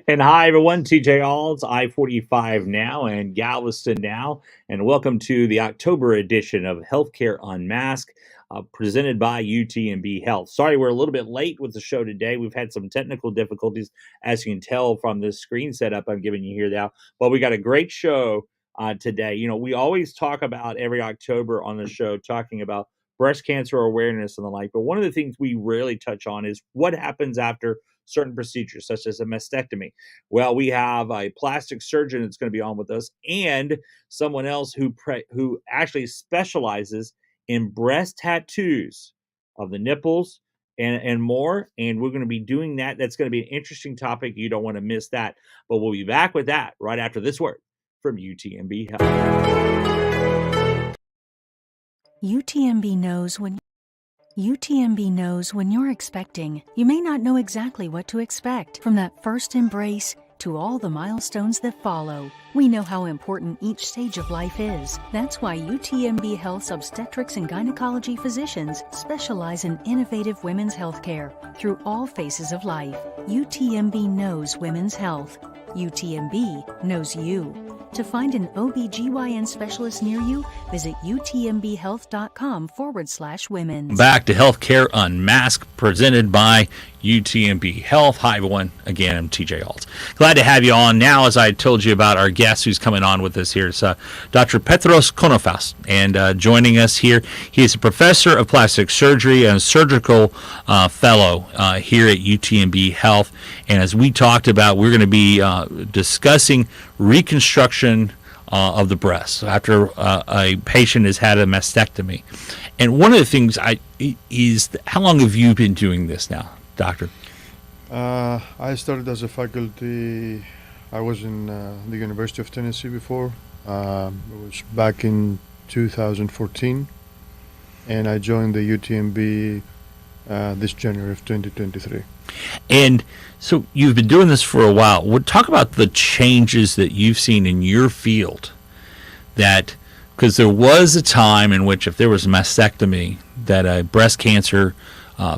And hi, everyone. TJ Alls, I-45 now and Galveston now. And welcome to the October edition of Healthcare Unmasked, presented by UTMB Health. Sorry, we're a little bit late with the show today. We've had some technical difficulties, as you can tell from this screen setup I'm giving you here now. But we got a great show today. You know, we always talk about every October on the show, talking about breast cancer awareness and the like. But one of the things we rarely touch on is what happens after certain procedures, such as a mastectomy. Well, we have a plastic surgeon that's going to be on with us, and someone else who actually specializes in breast tattoos of the nipples and more. And we're going to be doing that. That's going to be an interesting topic. You don't want to miss that. But we'll be back with that right after this word from UTMB Health. UTMB knows when you're expecting. You may not know exactly what to expect from that first embrace to all the milestones that follow. We know how important each stage of life is. That's why UTMB Health's obstetrics and gynecology physicians specialize in innovative women's health care through all phases of life. UTMB knows women's health. UTMB knows you. To find an OBGYN specialist near you, visit utmbhealth.com/women. Back to Healthcare Unmasked, presented by UTMB Health. Hi, everyone. Again, I'm TJ Alt. Glad to have you on. Now, as I told you about our guest who's coming on with us here, is Dr. Petro Konofaos. And joining us here, he is a professor of plastic surgery and a surgical fellow here at UTMB Health. And as we talked about, we're going to be discussing reconstruction of the breast after a patient has had a mastectomy. And one of the things is, how long have you been doing this now, doctor? I started as a faculty. I was in the University of Tennessee before. It was back in 2014, and I joined the UTMB this January of 2023. And so you've been doing this for a while. Talk about the changes that you've seen in your field. That, because there was a time in which if there was a mastectomy that a breast cancer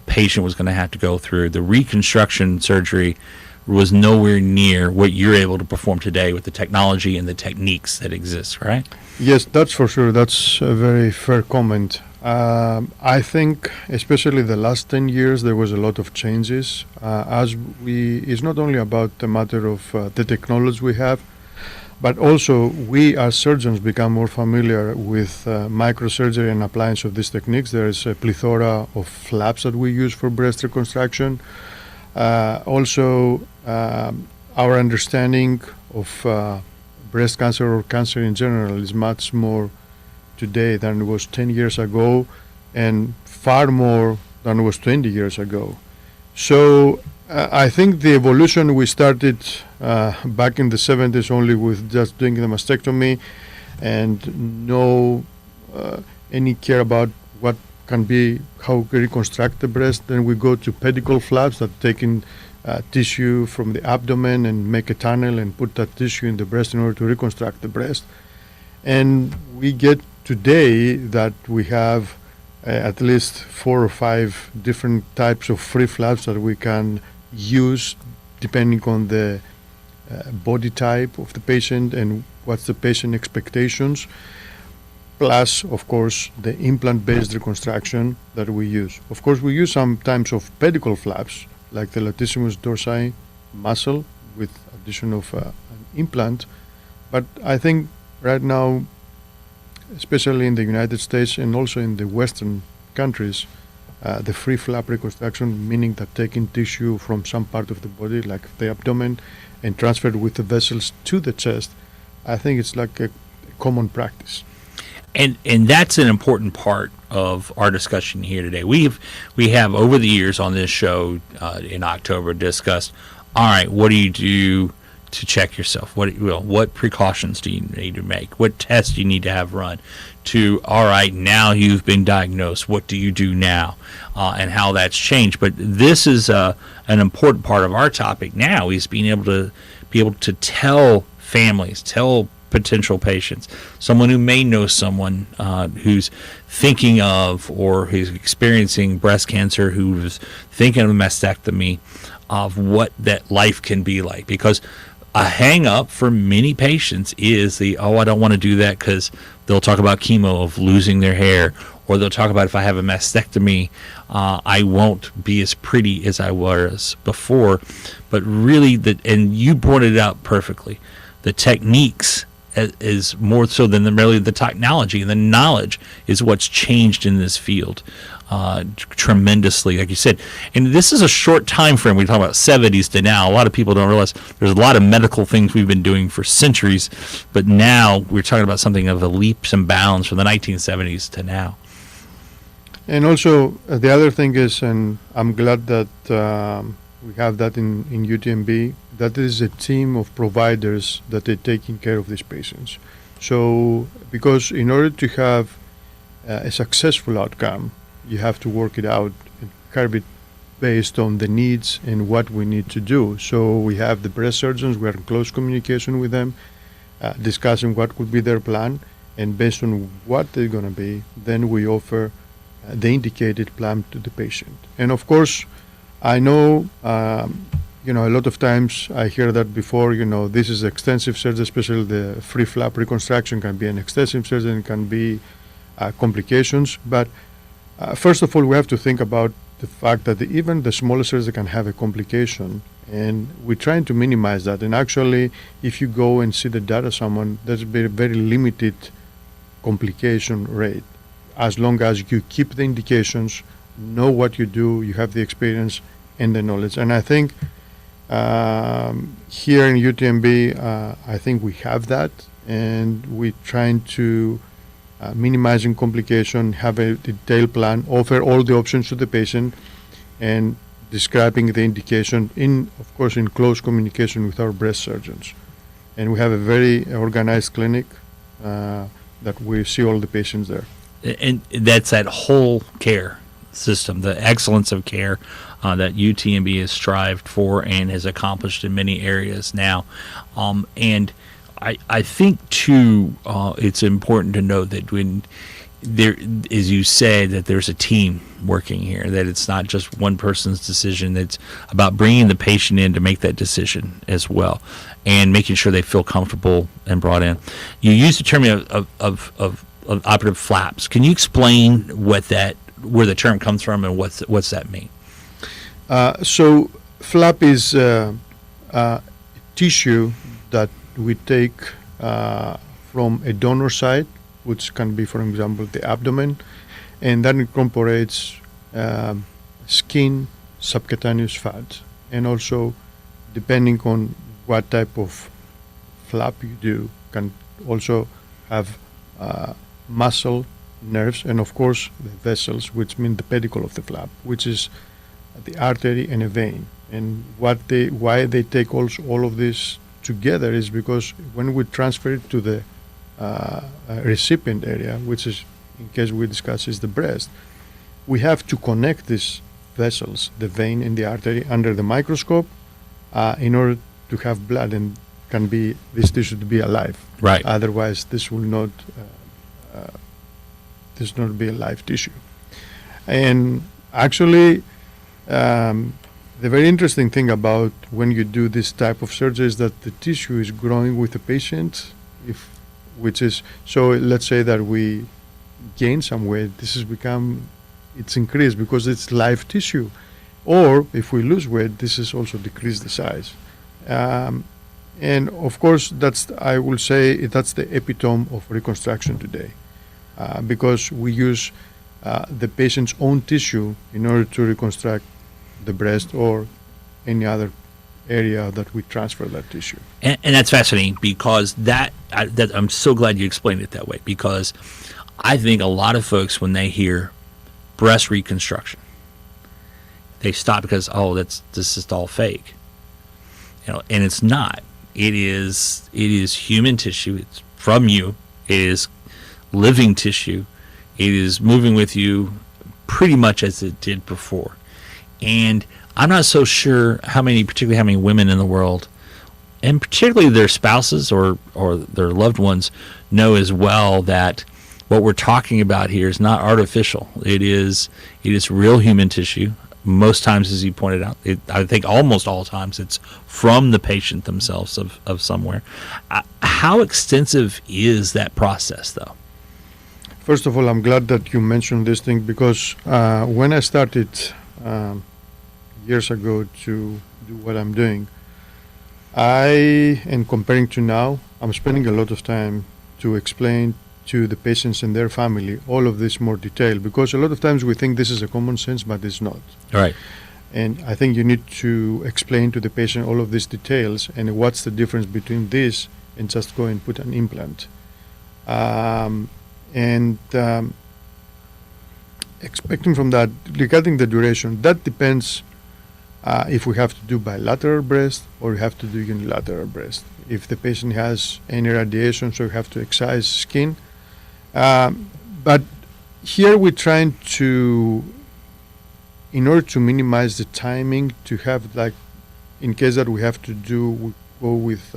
patient was going to have to go through, the reconstruction surgery was nowhere near what you're able to perform today with the technology and the techniques that exist, right? Yes, that's for sure. That's a very fair comment. I think, especially the last 10 years, there was a lot of changes. It's not only about the matter of the technology we have, but also we as surgeons become more familiar with microsurgery and appliance of these techniques. There is a plethora of flaps that we use for breast reconstruction. Also, our understanding of breast cancer or cancer in general is much more today than it was 10 years ago, and far more than it was 20 years ago. So I think the evolution we started back in the 70s only with just doing the mastectomy and no any care about what can be, how we reconstruct the breast. Then we go to pedicle flaps that take in tissue from the abdomen and make a tunnel and put that tissue in the breast in order to reconstruct the breast. And we get today that we have at least 4 or 5 different types of free flaps that we can use depending on the body type of the patient and what's the patient expectations, plus of course the implant-based reconstruction that we use. Of course we use some types of pedicle flaps like the latissimus dorsi muscle with addition of an implant, but I think right now, especially in the United States and also in the Western countries, the free flap reconstruction, meaning that taking tissue from some part of the body, like the abdomen, and transferred with the vessels to the chest, I think it's like a common practice. And that's an important part of our discussion here today. We have over the years on this show in October discussed, all right, what do you do to check yourself? What precautions do you need to make? What tests do you need to have run? To, all right, now you've been diagnosed, what do you do now? And how that's changed. But this is an important part of our topic now, is being able to tell families, tell potential patients, someone who may know someone who's thinking of or who's experiencing breast cancer, who's thinking of a mastectomy, of what that life can be like. Because a hang up for many patients is I don't want to do that because they'll talk about chemo, of losing their hair, or they'll talk about if I have a mastectomy, I won't be as pretty as I was before. But really, and you pointed it out perfectly, the techniques is more so than really the technology, and the knowledge is what's changed in this field tremendously, like you said. And this is a short time frame. We talk about 70s to now. A lot of people don't realize there's a lot of medical things we've been doing for centuries, but now we're talking about something of a leaps and bounds from the 1970s to now. And also, the other thing is, and I'm glad that we have that in UTMB, that is a team of providers that are taking care of these patients. So, because in order to have a successful outcome, you have to work it out and curve it based on the needs and what we need to do. So we have the breast surgeons, we are in close communication with them, discussing what could be their plan, and based on what they're going to be, then we offer the indicated plan to the patient. And of course, I know, a lot of times I hear that before, this is extensive surgery, especially the free flap reconstruction can be an extensive surgery and can be complications. But first of all, we have to think about the fact that even the smallest surgery can have a complication, and we're trying to minimize that. And actually, if you go and see the data, there's a very limited complication rate, as long as you keep the indications, know what you do, you have the experience and the knowledge. And I think here in UTMB, I think we have that, and we're trying to minimizing complication, have a detailed plan, offer all the options to the patient, and describing the indication of course, in close communication with our breast surgeons. And we have a very organized clinic that we see all the patients there. And that's that whole care system, the excellence of care that UTMB has strived for and has accomplished in many areas now. And I think, too, it's important to know that when there, as you said, that there's a team working here, that it's not just one person's decision. It's about bringing the patient in to make that decision as well, and making sure they feel comfortable and brought in. You used the term of operative flaps. Can you explain where the term comes from and what's that mean? So flap is tissue that we take from a donor site, which can be, for example, the abdomen, and that incorporates skin, subcutaneous fat, and also, depending on what type of flap you do, can also have muscle, nerves, and of course the vessels, which mean the pedicle of the flap, which is the artery and a vein. And why they take all of this together is because when we transfer it to the recipient area, which is, in case we discuss, is the breast, we have to connect these vessels, the vein and the artery, under the microscope in order to have blood and this tissue to be alive. Right. Otherwise, this will not be a live tissue. And actually, the very interesting thing about when you do this type of surgery is that the tissue is growing with the patient. So let's say that we gain some weight, it's increased because it's live tissue. Or if we lose weight, this is also decreased the size. And of course, I will say that's the epitome of reconstruction today, because we use the patient's own tissue in order to reconstruct the breast or any other area that we transfer that tissue. And that's fascinating, because that I'm so glad you explained it that way, because I think a lot of folks, when they hear breast reconstruction, they stop because, this is all fake, and it's not. It is human tissue. It's from you. It is living tissue. It is moving with you pretty much as it did before. And I'm not so sure particularly how many women in the world, and particularly their spouses or their loved ones, know as well that what we're talking about here is not artificial. It is real human tissue, most times, as you pointed out, I think almost all times it's from the patient themselves of somewhere. How extensive is that process, though? First of all, I'm glad that you mentioned this thing, because when I started years ago to do what I'm doing, and comparing to now, I'm spending a lot of time to explain to the patients and their family all of this more detail, because a lot of times we think this is a common sense, but it's not. Right. And I think you need to explain to the patient all of these details and what's the difference between this and just go and put an implant. Expecting from that, regarding the duration, that depends if we have to do bilateral breast or we have to do unilateral breast. If the patient has any radiation, so we have to excise skin. But here we're trying to, in order to minimize the timing, to have, like, in case that we have to go with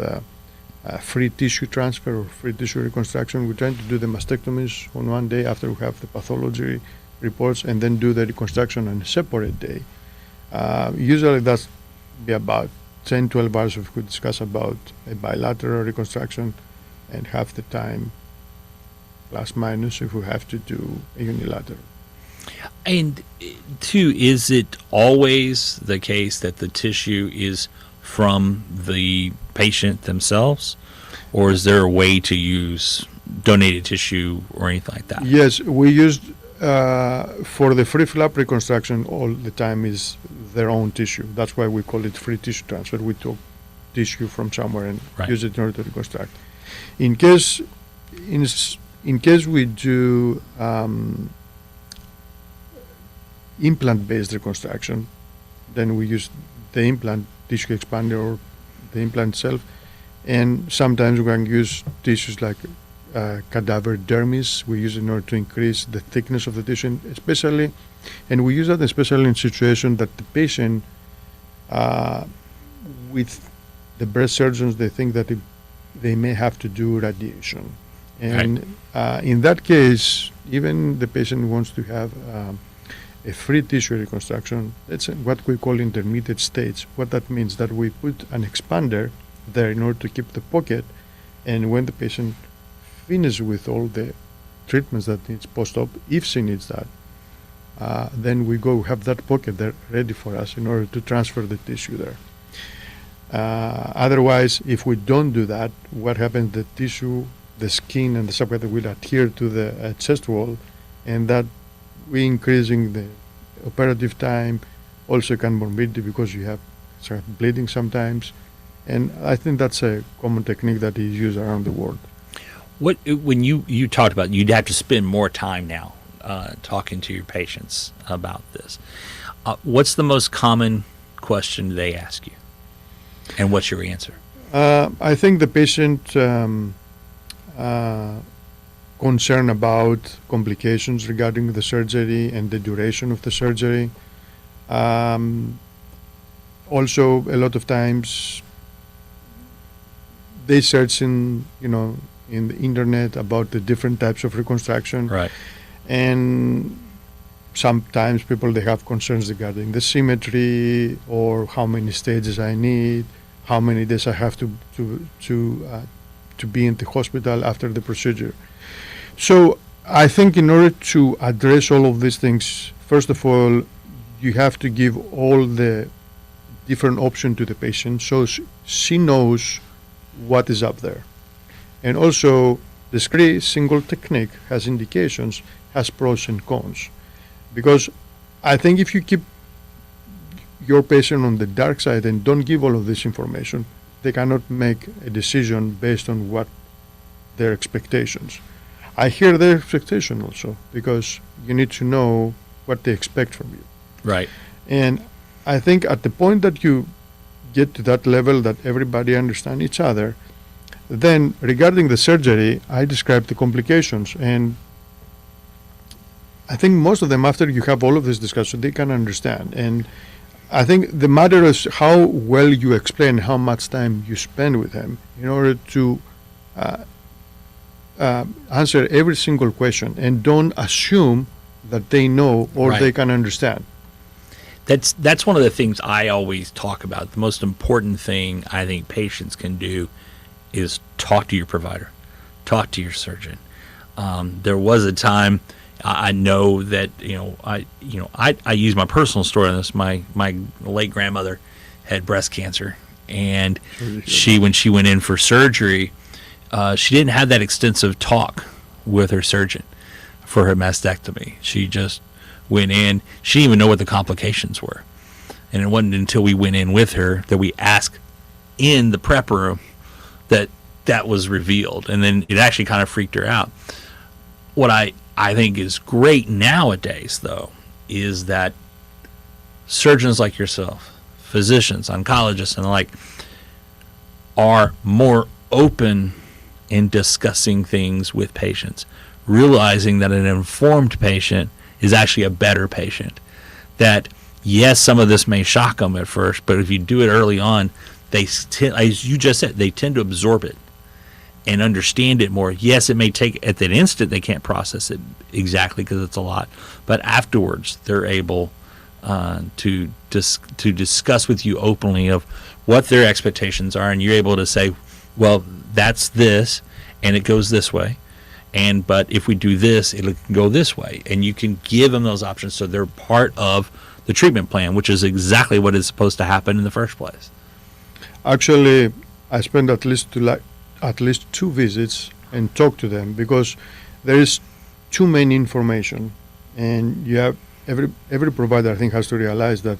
free tissue transfer or free tissue reconstruction, we're trying to do the mastectomies on one day after we have the pathology reports, and then do the reconstruction on a separate day. Usually that's be about 10-12 hours if we discuss about a bilateral reconstruction, and half the time plus minus if we have to do a unilateral. And two, is it always the case that the tissue is from the patient themselves, or is there a way to use donated tissue or anything like that? Yes, we used for the free flap reconstruction all the time is their own tissue. That's why we call it free tissue transfer. We took tissue from somewhere and use it in order to reconstruct. In case we do implant-based reconstruction, then we use the implant tissue expander or the implant itself, and sometimes we can use tissues like cadaver dermis. We use it in order to increase the thickness of the tissue, especially, and we use that especially in situations that the patient, with the breast surgeons, they think that they may have to do radiation. And in that case, even the patient wants to have a free tissue reconstruction. That's what we call intermediate stage. What that means that we put an expander there in order to keep the pocket, and when the patient finishes with all the treatments that needs post-op, if she needs that, then we go have that pocket there ready for us in order to transfer the tissue there. Otherwise, if we don't do that, what happens, the tissue, the skin and the subcatheter will adhere to the chest wall, and that we increasing the operative time, also can morbidity because you have bleeding sometimes. And I think that's a common technique that is used around the world. When you talked about you'd have to spend more time now talking to your patients about this, what's the most common question they ask you, and what's your answer? I think the patient concern about complications regarding the surgery and the duration of the surgery. Also, a lot of times they search in the internet about the different types of reconstruction. Right. And sometimes people, they have concerns regarding the symmetry, or how many stages I need, how many days I have to be in the hospital after the procedure. So I think in order to address all of these things, first of all, you have to give all the different options to the patient so she knows what is up there. And also, the SCREE single technique has indications, has pros and cons. Because I think if you keep your patient on the dark side and don't give all of this information, they cannot make a decision based on what their expectations. I hear their expectation also, because you need to know what they expect from you. Right. And I think at the point that you get to that level that everybody understands each other, then regarding the surgery, I describe the complications. And I think most of them, after you have all of this discussion, they can understand. And I think the matter is how well you explain, how much time you spend with them in order to answer every single question, and don't assume that they know or they can understand. That's one of the things I always talk about. The most important thing I think patients can do is talk to your provider, talk to your surgeon. There was a time I know that I use my personal story on this. My late grandmother had breast cancer, and when she went in for surgery, she didn't have that extensive talk with her surgeon for her mastectomy. She just went in. She didn't even know what the complications were, and it wasn't until we went in with her that we asked in the prep room that was revealed, and then it actually kind of freaked her out. What I think is great nowadays, though, is that surgeons like yourself, physicians, oncologists, and the like, are more open in discussing things with patients, realizing that an informed patient is actually a better patient. That, yes, some of this may shock them at first, but if you do it early on, as you just said, they tend to absorb it and understand it more. Yes, it may take, at that instant, they can't process it exactly because it's a lot, but afterwards they're able to discuss with you openly of what their expectations are, and you're able to say, well, that's this, and it goes this way, but if we do this, it'll go this way, and you can give them those options so they're part of the treatment plan, which is exactly what is supposed to happen in the first place. Actually, I spent at least two visits and talk to them, because there is too many information, and you have every provider, I think, has to realize that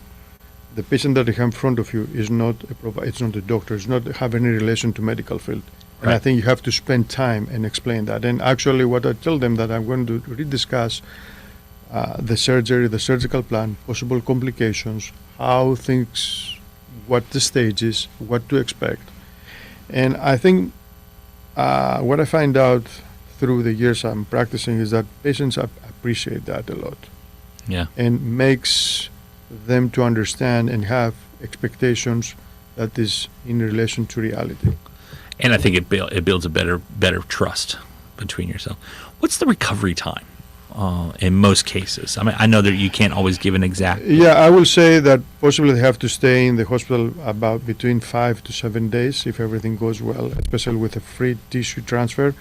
the patient that they have in front of you is not a provider, it's not a doctor, it's not have any relation to medical field. And I think you have to spend time and explain that. And actually, what I tell them, that I'm going to rediscuss the surgery, the surgical plan, possible complications, how things, what the stage is, what to expect. And I think what I find out through the years I'm practicing is that patients appreciate that a lot. Yeah. And makes them to understand and have expectations that is in relation to reality. And I think it builds a better trust between yourself. What's the recovery time in most cases? I mean, I know that you can't always give an exact. Yeah, I will say that possibly they have to stay in the hospital about between 5 to 7 days if everything goes well, especially with a free tissue transfer.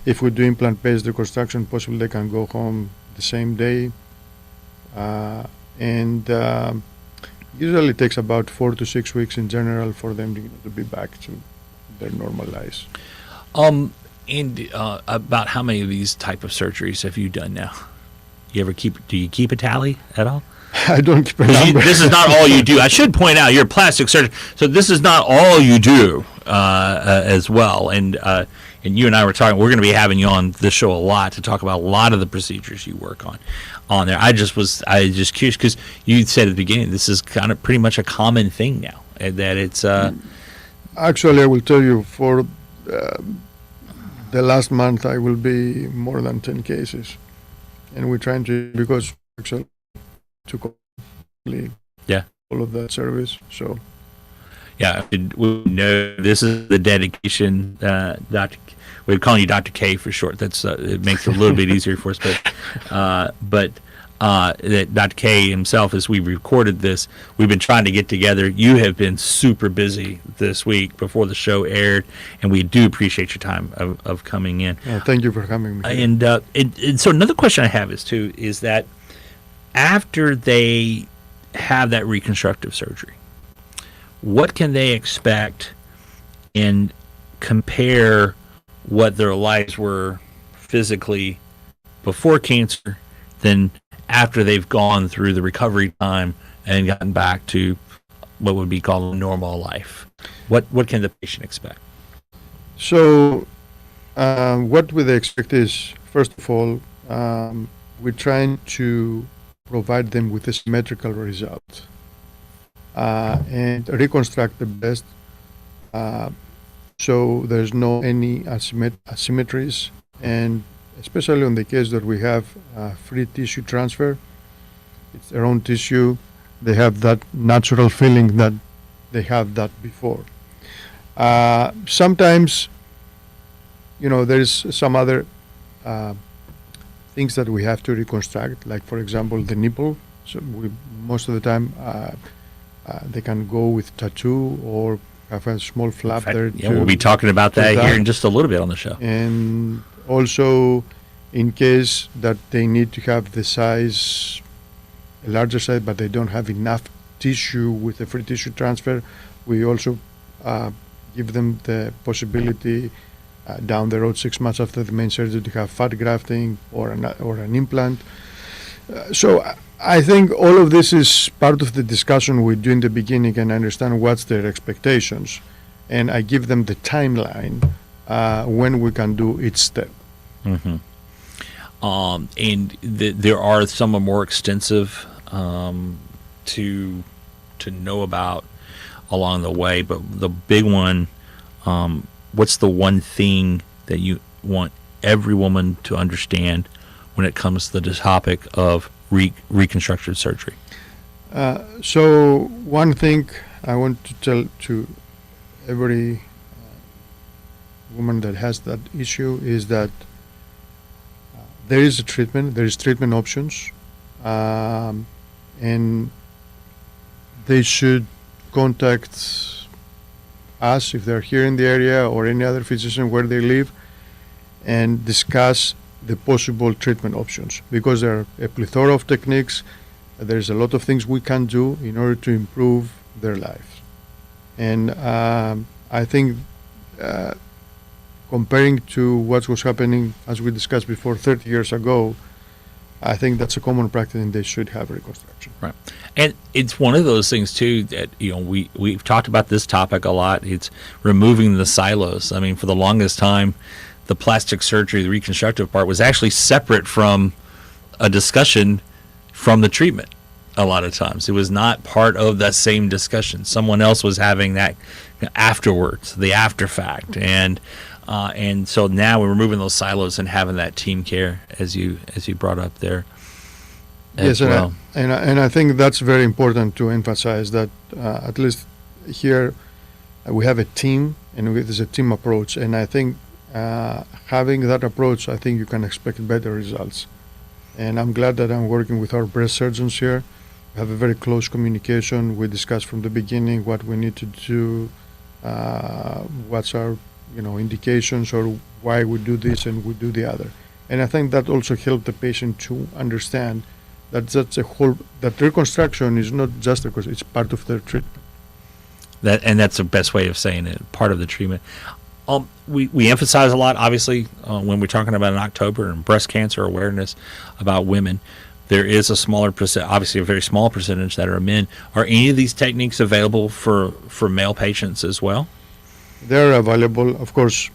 If we do implant-based reconstruction, possibly they can go home the same day. Usually it takes about 4 to 6 weeks in general for them to be back to their normal lives. And about how many of these type of surgeries have you done now? Do you keep a tally at all? I don't keep a number. This is not all you do. I should point out, you're a plastic surgeon, so this is not all you do as well. And you and I were talking, we're going to be having you on this show a lot to talk about a lot of the procedures you work on there. I just curious, because you said at the beginning, this is kind of pretty much a common thing now, that it's... Actually, I will tell you, for the last month, I will be more than 10 cases. And we're trying to, because actually to complete all of that service. So, yeah, we know this is the dedication. Dr. We're calling you Dr. K for short. That's it makes it a little bit easier for us. But that Dr. K himself, as we recorded this, we've been trying to get together. You have been super busy this week before the show aired, and we do appreciate your time of coming in. Thank you for having me. And so another question I have is that after they have that reconstructive surgery, what can they expect and compare what their lives were physically before cancer than after they've gone through the recovery time and gotten back to what would be called a normal life? What can the patient expect? So what we expect is, first of all, we're trying to provide them with a symmetrical result and reconstruct the breast so there's no any asymmetries, and especially on the case that we have free tissue transfer, it's their own tissue, they have that natural feeling that they have that before. Sometimes, there's some other things that we have to reconstruct, like for example the nipple. So most of the time they can go with tattoo or have a small flap there. Yeah, we'll be talking about that here in just a little bit on the show. And also, in case that they need to have the size, a larger size, but they don't have enough tissue with a free tissue transfer, we also give them the possibility down the road, 6 months after the main surgery, to have fat grafting or an implant. So I think all of this is part of the discussion we do in the beginning and understand what's their expectations. And I give them the timeline when we can do each step. Mm-hmm. And there are some more extensive to know about along the way, but the big one, what's the one thing that you want every woman to understand when it comes to the topic of reconstructive surgery? So one thing I want to tell to every woman that has that issue is that there is a treatment, there is treatment options, and they should contact us if they're here in the area or any other physician where they live and discuss the possible treatment options, because there are a plethora of techniques. There's a lot of things we can do in order to improve their life. And I think comparing to what was happening, as we discussed before, 30 years ago, I think that's a common practice and they should have reconstruction. Right. And it's one of those things, too, that, we've talked about this topic a lot. It's removing the silos. I mean, for the longest time, the plastic surgery, the reconstructive part, was actually separate from a discussion from the treatment a lot of times. It was not part of that same discussion. Someone else was having that afterwards, the after fact. And so now we're removing those silos and having that team care, as you brought up there. Yes, well. and I think that's very important to emphasize that at least here we have a team and there's a team approach. And I think having that approach, I think you can expect better results. And I'm glad that I'm working with our breast surgeons here. We have a very close communication. We discuss from the beginning what we need to do, what's our indications, or why we do this and we do the other. And I think that also helped the patient to understand that that reconstruction is not just because it's part of their treatment. That's the best way of saying it, part of the treatment. We emphasize a lot, obviously, when we're talking about in October and breast cancer awareness about women. There is a smaller percent, obviously a very small percentage that are men. Are any of these techniques available for male patients as well? They're available. Of course,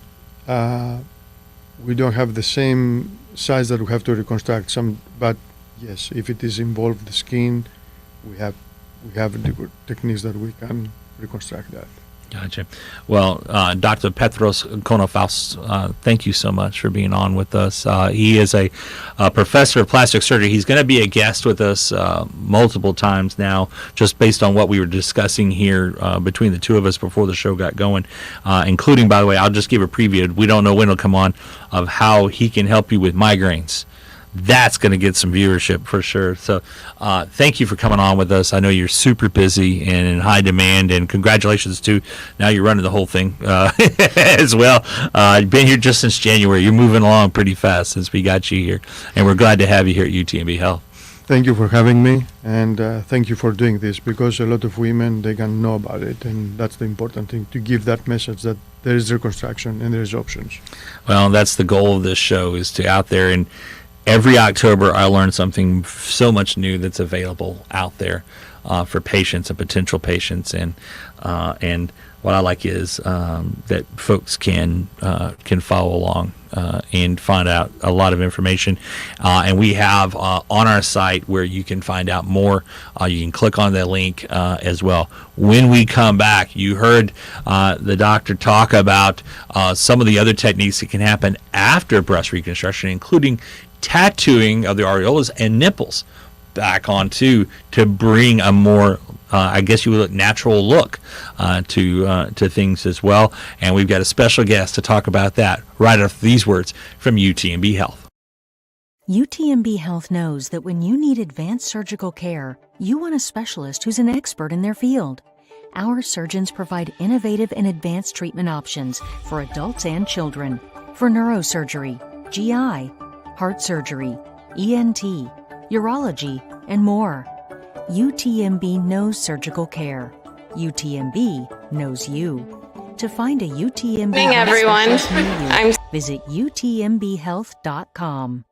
we don't have the same size that we have to reconstruct some, but yes, if it is involved the skin, we have techniques that we can reconstruct that. Gotcha. Well, Dr. Petro Konofaos, thank you so much for being on with us. He is a professor of plastic surgery. He's going to be a guest with us multiple times now, just based on what we were discussing here between the two of us before the show got going, including, by the way, I'll just give a preview. We don't know when it'll come on, of how he can help you with migraines. That's going to get some viewership for sure. So thank you for coming on with us. I know you're super busy and in high demand, and congratulations too. Now you're running the whole thing as well. You've been here just since January. You're moving along pretty fast since we got you here, and we're glad to have you here at UTMB Health. Thank you for having me, and thank you for doing this, because a lot of women, they can know about it, and that's the important thing, to give that message that there is reconstruction and there is options. Well, that's the goal of this show, is to out there, and every October, I learn something so much new that's available out there for patients and potential patients. And what I like is that folks can follow along and find out a lot of information. And we have on our site where you can find out more. You can click on that link as well. When we come back, you heard the doctor talk about some of the other techniques that can happen after breast reconstruction, including tattooing of the areolas and nipples back on to bring a more I guess you would look natural look to things as well. And we've got a special guest to talk about that right after these words from UTMB Health. UTMB Health knows that when you need advanced surgical care, you want a specialist who's an expert in their field. Our surgeons provide innovative and advanced treatment options for adults and children, for neurosurgery, GI, heart surgery, ENT, urology, and more. UTMB knows surgical care. UTMB knows you. To find a UTMB Good morning, everyone. Visit utmbhealth.com.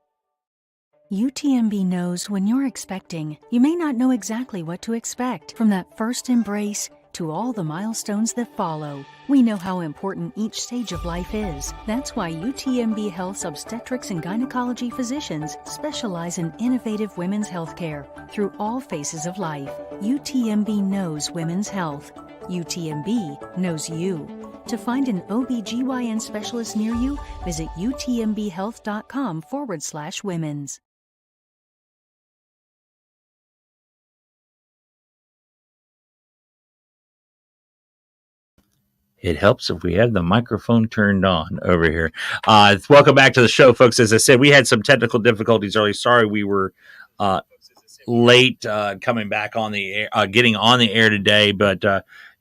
UTMB knows when you're expecting, you may not know exactly what to expect. From that first embrace to all the milestones that follow, we know how important each stage of life is. That's why UTMB Health's obstetrics and gynecology physicians specialize in innovative women's health care through all phases of life. UTMB knows women's health. UTMB knows you. To find an OBGYN specialist near you, visit utmbhealth.com/women's. It helps if we have the microphone turned on over here. Welcome back to the show, folks. As I said, we had some technical difficulties early. Sorry we were late coming back on the air, getting on the air today, but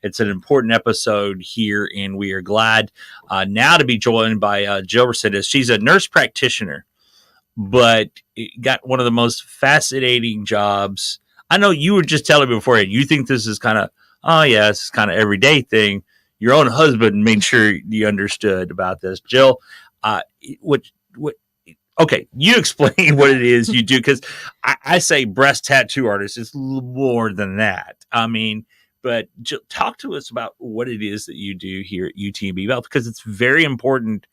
it's an important episode here, and we are glad now to be joined by Jill Resendez. She's a nurse practitioner, but got one of the most fascinating jobs. I know you were just telling me beforehand, you think this is kind of, this is kind of everyday thing. Your own husband made sure you understood about this. Jill, okay, you explain what it is you do, because I say breast tattoo artist. It's more than that. I mean, but Jill, talk to us about what it is that you do here at UTMB Health, because it's very important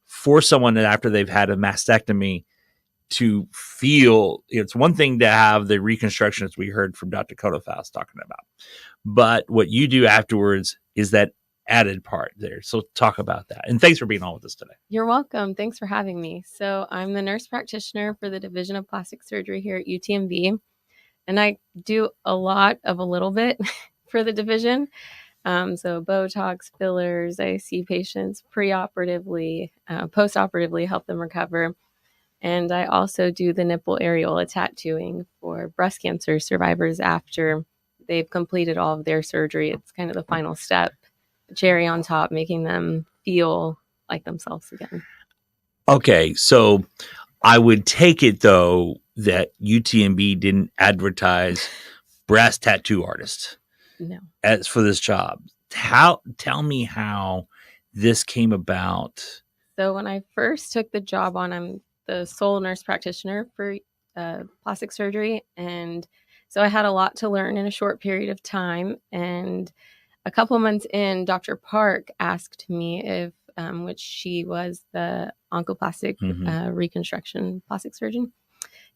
for someone that after they've had a mastectomy to feel. It's one thing to have the reconstruction, as we heard from Dr. Konofaos talking about, but what you do afterwards is that added part there. So talk about that. And thanks for being on with us today. You're welcome. Thanks for having me. So I'm the nurse practitioner for the Division of Plastic Surgery here at UTMB. And I do a lot of a little bit for the division. So Botox, fillers, I see patients preoperatively, postoperatively, help them recover. And I also do the nipple areola tattooing for breast cancer survivors after they've completed all of their surgery. It's kind of the final step. Cherry on top, making them feel like themselves again. Okay, so I would take it, though, that UTMB didn't advertise breast tattoo artists as for this job. Tell me how this came about. So when I first took the job on, I'm the sole nurse practitioner for plastic surgery. And so I had a lot to learn in a short period of time. And a couple months in, Dr. Park asked me if, which she was the oncoplastic reconstruction plastic surgeon,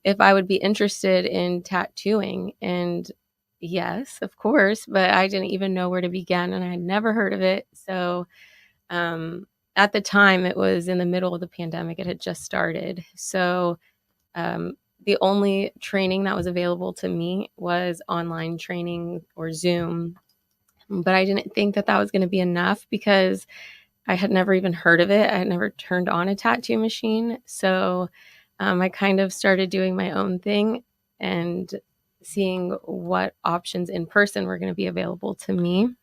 if I would be interested in tattooing. And yes, of course, but I didn't even know where to begin, and I had never heard of it. So at the time, it was in the middle of the pandemic. It had just started. So the only training that was available to me was online training or Zoom. But I didn't think that was going to be enough, because I had never even heard of it. I had never turned on a tattoo machine. So I kind of started doing my own thing and seeing what options in person were going to be available to me.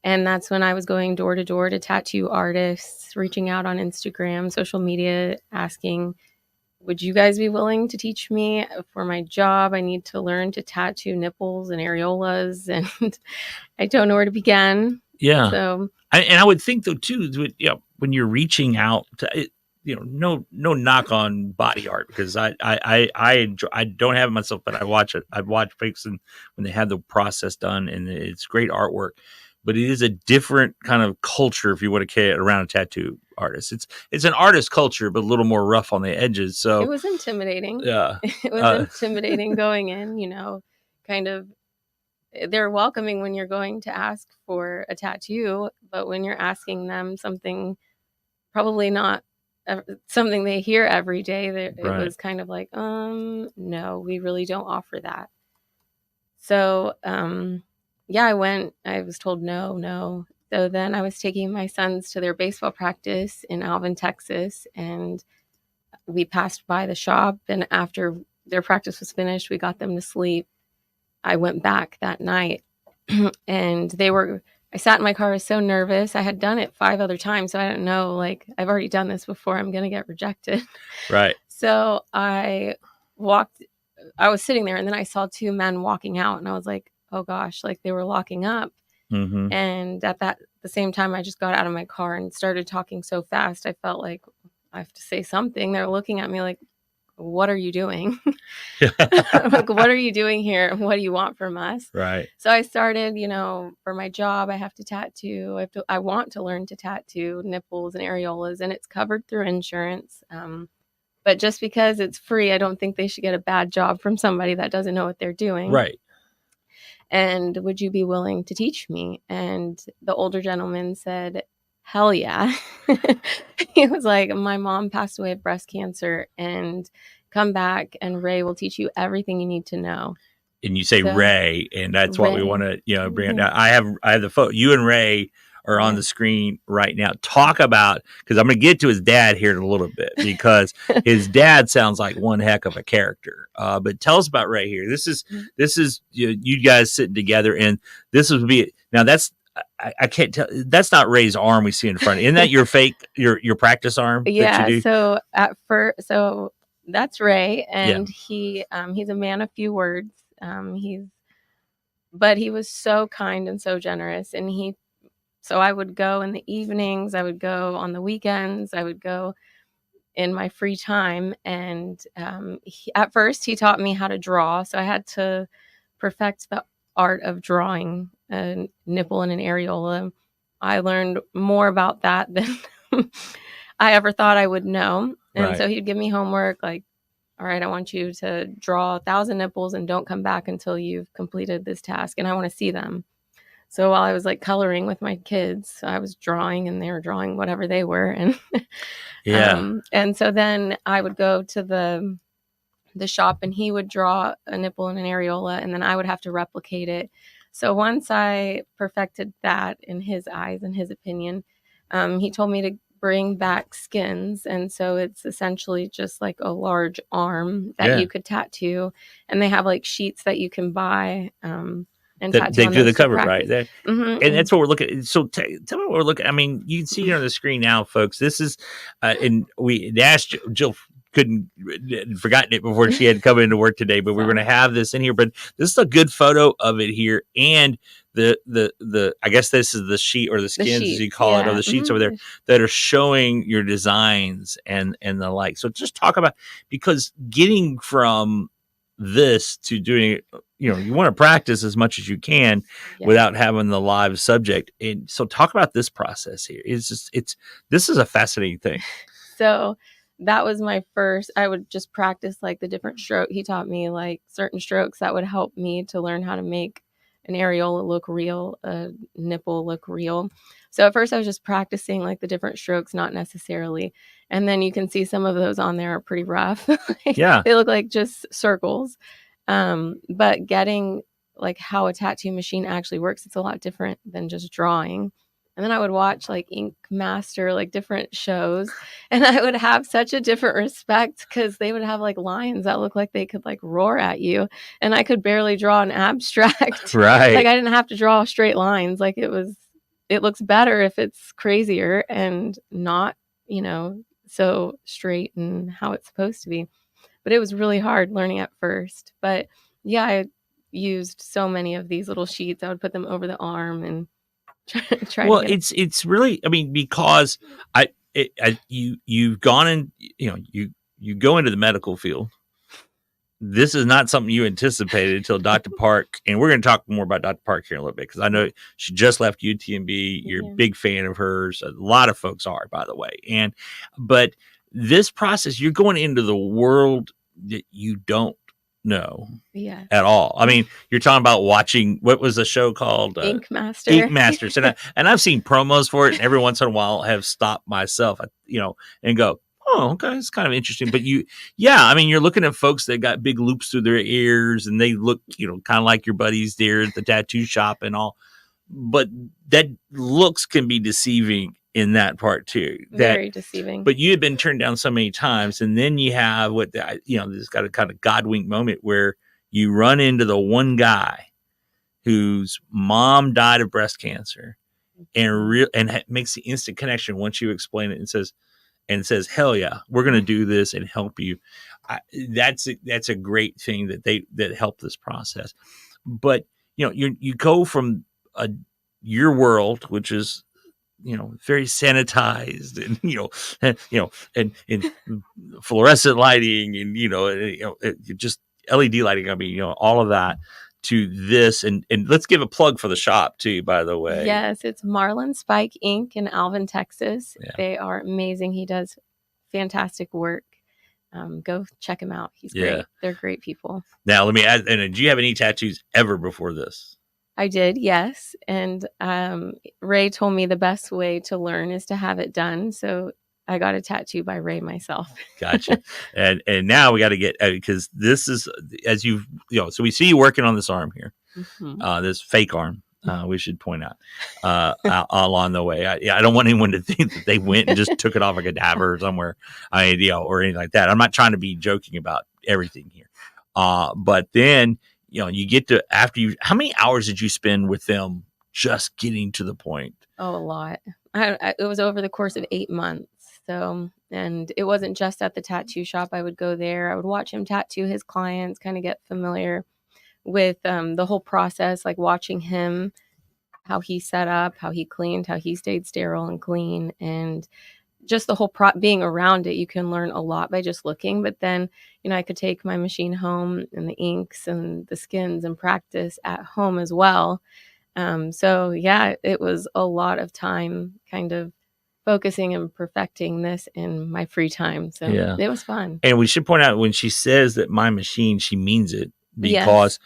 And that's when I was going door to door to tattoo artists, reaching out on Instagram, social media, asking, would you guys be willing to teach me for my job? I need to learn to tattoo nipples and areolas, and I don't know where to begin. Yeah. So, I would think, though, too, when you're reaching out to, no knock on body art, because I enjoy, I don't have it myself, but I watch it. I've watched folks when they have the process done, and it's great artwork. But it is a different kind of culture, if you want to care, around a tattoo artist. It's an artist culture, but a little more rough on the edges. So it was intimidating. Yeah, it was intimidating going in. Kind of, they're welcoming when you're going to ask for a tattoo, but when you're asking them something, probably not something they hear every day, it was kind of like, no, we really don't offer that. So, I went. I was told no. So then I was taking my sons to their baseball practice in Alvin, Texas, and we passed by the shop, and after their practice was finished, we got them to sleep. I went back that night and I sat in my car. I was so nervous. I had done it 5 other times. So I don't know, like, I've already done this before. I'm going to get rejected. Right. So I was sitting there, and then I saw 2 men walking out, and I was like, oh gosh, like they were locking up. Mm-hmm. And at the same time, I just got out of my car and started talking so fast. I felt like I have to say something. They're looking at me like, what are you doing? Like, what are you doing here? What do you want from us? Right. So I started, for my job, I have to tattoo. I want to learn to tattoo nipples and areolas, and it's covered through insurance. But just because it's free, I don't think they should get a bad job from somebody that doesn't know what they're doing. Right. And would you be willing to teach me? And the older gentleman said, hell yeah. He was like, my mom passed away of breast cancer, and come back and Ray will teach you everything you need to know. And you say Ray, and that's what we want to, bring up. I have the photo. You and Ray are on the screen right now. Talk about, because I'm going to get to his dad here in a little bit, because his dad sounds like one heck of a character. But tell us about Ray here. This is you guys sitting together, and this would be now. I can't tell. That's not Ray's arm we see in front. Isn't that your fake your practice arm? Yeah. That you do? So that's Ray, and he's a man of few words. But he was so kind and so generous, and so I would go in the evenings, I would go on the weekends, I would go in my free time. And at first he taught me how to draw. So I had to perfect the art of drawing a nipple and an areola. I learned more about that than I ever thought I would know. And so he'd give me homework like, all right, I want you to draw 1,000 nipples and don't come back until you've completed this task. And I want to see them. So while I was like coloring with my kids, I was drawing and they were drawing whatever they were. And and so then I would go to the shop, and he would draw a nipple and an areola, and then I would have to replicate it. So once I perfected that in his eyes and his opinion, he told me to bring back skins. And so it's essentially just like a large arm that you could tattoo, and they have like sheets that you can buy. And they do the cover right there, and that's what we're looking at. So tell me what we're looking. I mean, you can see it on the screen now, folks. This is, and we asked Jill. Forgotten it before she had come into work today, but we're going to have this in here. But this is a good photo of it here, and the I guess this is the sheet or the skins as you call it, or the sheets over there that are showing your designs and the like. So just talk about, because getting from this to doing it, you want to practice as much as you can without having the live subject. And so talk about this process here. This is a fascinating thing. So that was my first. I would just practice like the different stroke. He taught me like certain strokes that would help me to learn how to make an areola look real, a nipple look real. So at first I was just practicing like the different strokes, not necessarily. And then you can see some of those on there are pretty rough. They look like just circles. But getting like how a tattoo machine actually works, it's a lot different than just drawing. And then I would watch like Ink Master, like different shows, and I would have such a different respect because they would have like lines that look like they could like roar at you, and I could barely draw an abstract. Right. Like I didn't have to draw straight lines. Like it looks better if it's crazier and not, so straight and how it's supposed to be. But it was really hard learning at first. But yeah, I used so many of these little sheets. I would put them over the arm and it's really, I mean, because you've gone in, you go into the medical field. This is not something you anticipated until Dr. Park, and we're going to talk more about Dr. Park here in a little bit, because I know she just left UTMB. You're a big fan of hers. A lot of folks are, by the way. But this process, you're going into the world that you don't know at all. I mean, you're talking about watching, what was the show called? Ink Master. Ink Masters. And I've seen promos for it, and every once in a while have stopped myself, and go, oh, okay, it's kind of interesting. But I mean, you're looking at folks that got big loops through their ears, and they look, kind of like your buddies there at the tattoo shop and all. But that looks can be deceiving in that part too. Very deceiving. But you had been turned down so many times, and then you have this got a kind of God wink moment where you run into the one guy whose mom died of breast cancer, and makes the instant connection once you explain it, and says, "Hell yeah, we're going to do this and help you." That's a great thing that helped this process. But you go from your world, which is very sanitized, and fluorescent lighting, and just LED lighting. I mean, all of that, to this, and let's give a plug for the shop too, by the way. Yes, it's Marlin Spike Inc. in Alvin, Texas. Yeah. They are amazing. He does fantastic work. Go check him out. He's great. They're great people. Now, let me add, and did you have any tattoos ever before this? I did, yes. And Ray told me the best way to learn is to have it done. So I got a tattoo by Ray myself. Gotcha. And now we got to get, because this is, as so we see you working on this arm here, this fake arm. We should point out along the way. I don't want anyone to think that they went and just took it off a cadaver somewhere, or anything like that. I'm not trying to be joking about everything here. But then, you get to, how many hours did you spend with them just getting to the point? Oh, a lot. It was over the course of 8 months. So, and it wasn't just at the tattoo shop. I would go there. I would watch him tattoo his clients, kind of get familiar with the whole process, like watching him, how he set up, how he cleaned, how he stayed sterile and clean, and just the whole being around it. You can learn a lot by just looking. But then, I could take my machine home and the inks and the skins and practice at home as well. So yeah, it was a lot of time kind of focusing and perfecting this in my free time. So it was fun. And we should point out, when she says that my machine, she means it, because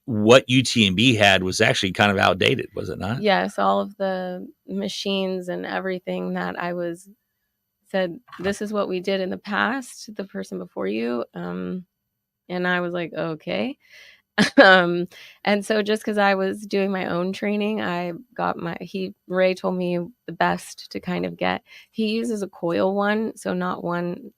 what UTMB had was actually kind of outdated, was it not? Yes, all of the machines and everything that I said, this is what we did in the past, the person before you. And I was like, okay. And so just because I was doing my own training, I got Ray told me the best to kind of get. He uses a coil one, so not one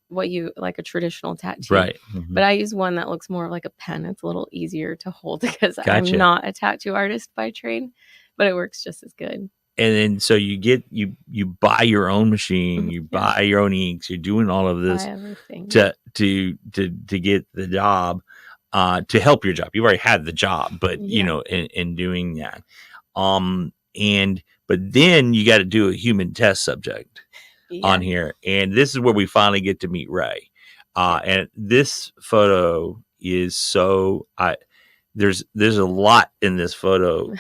what you like a traditional tattoo, right? But I use one that looks more like a pen. It's a little easier to hold because Gotcha. I'm not a tattoo artist by trade, but it works just as good. And then so you buy your own machine, you buy your own inks, you're doing all of this to get the job, to help your job. You've already had the job, but in doing that, but then you got to do a human test subject on here, and this is where we finally get to meet Ray. And this photo is there's a lot in this photo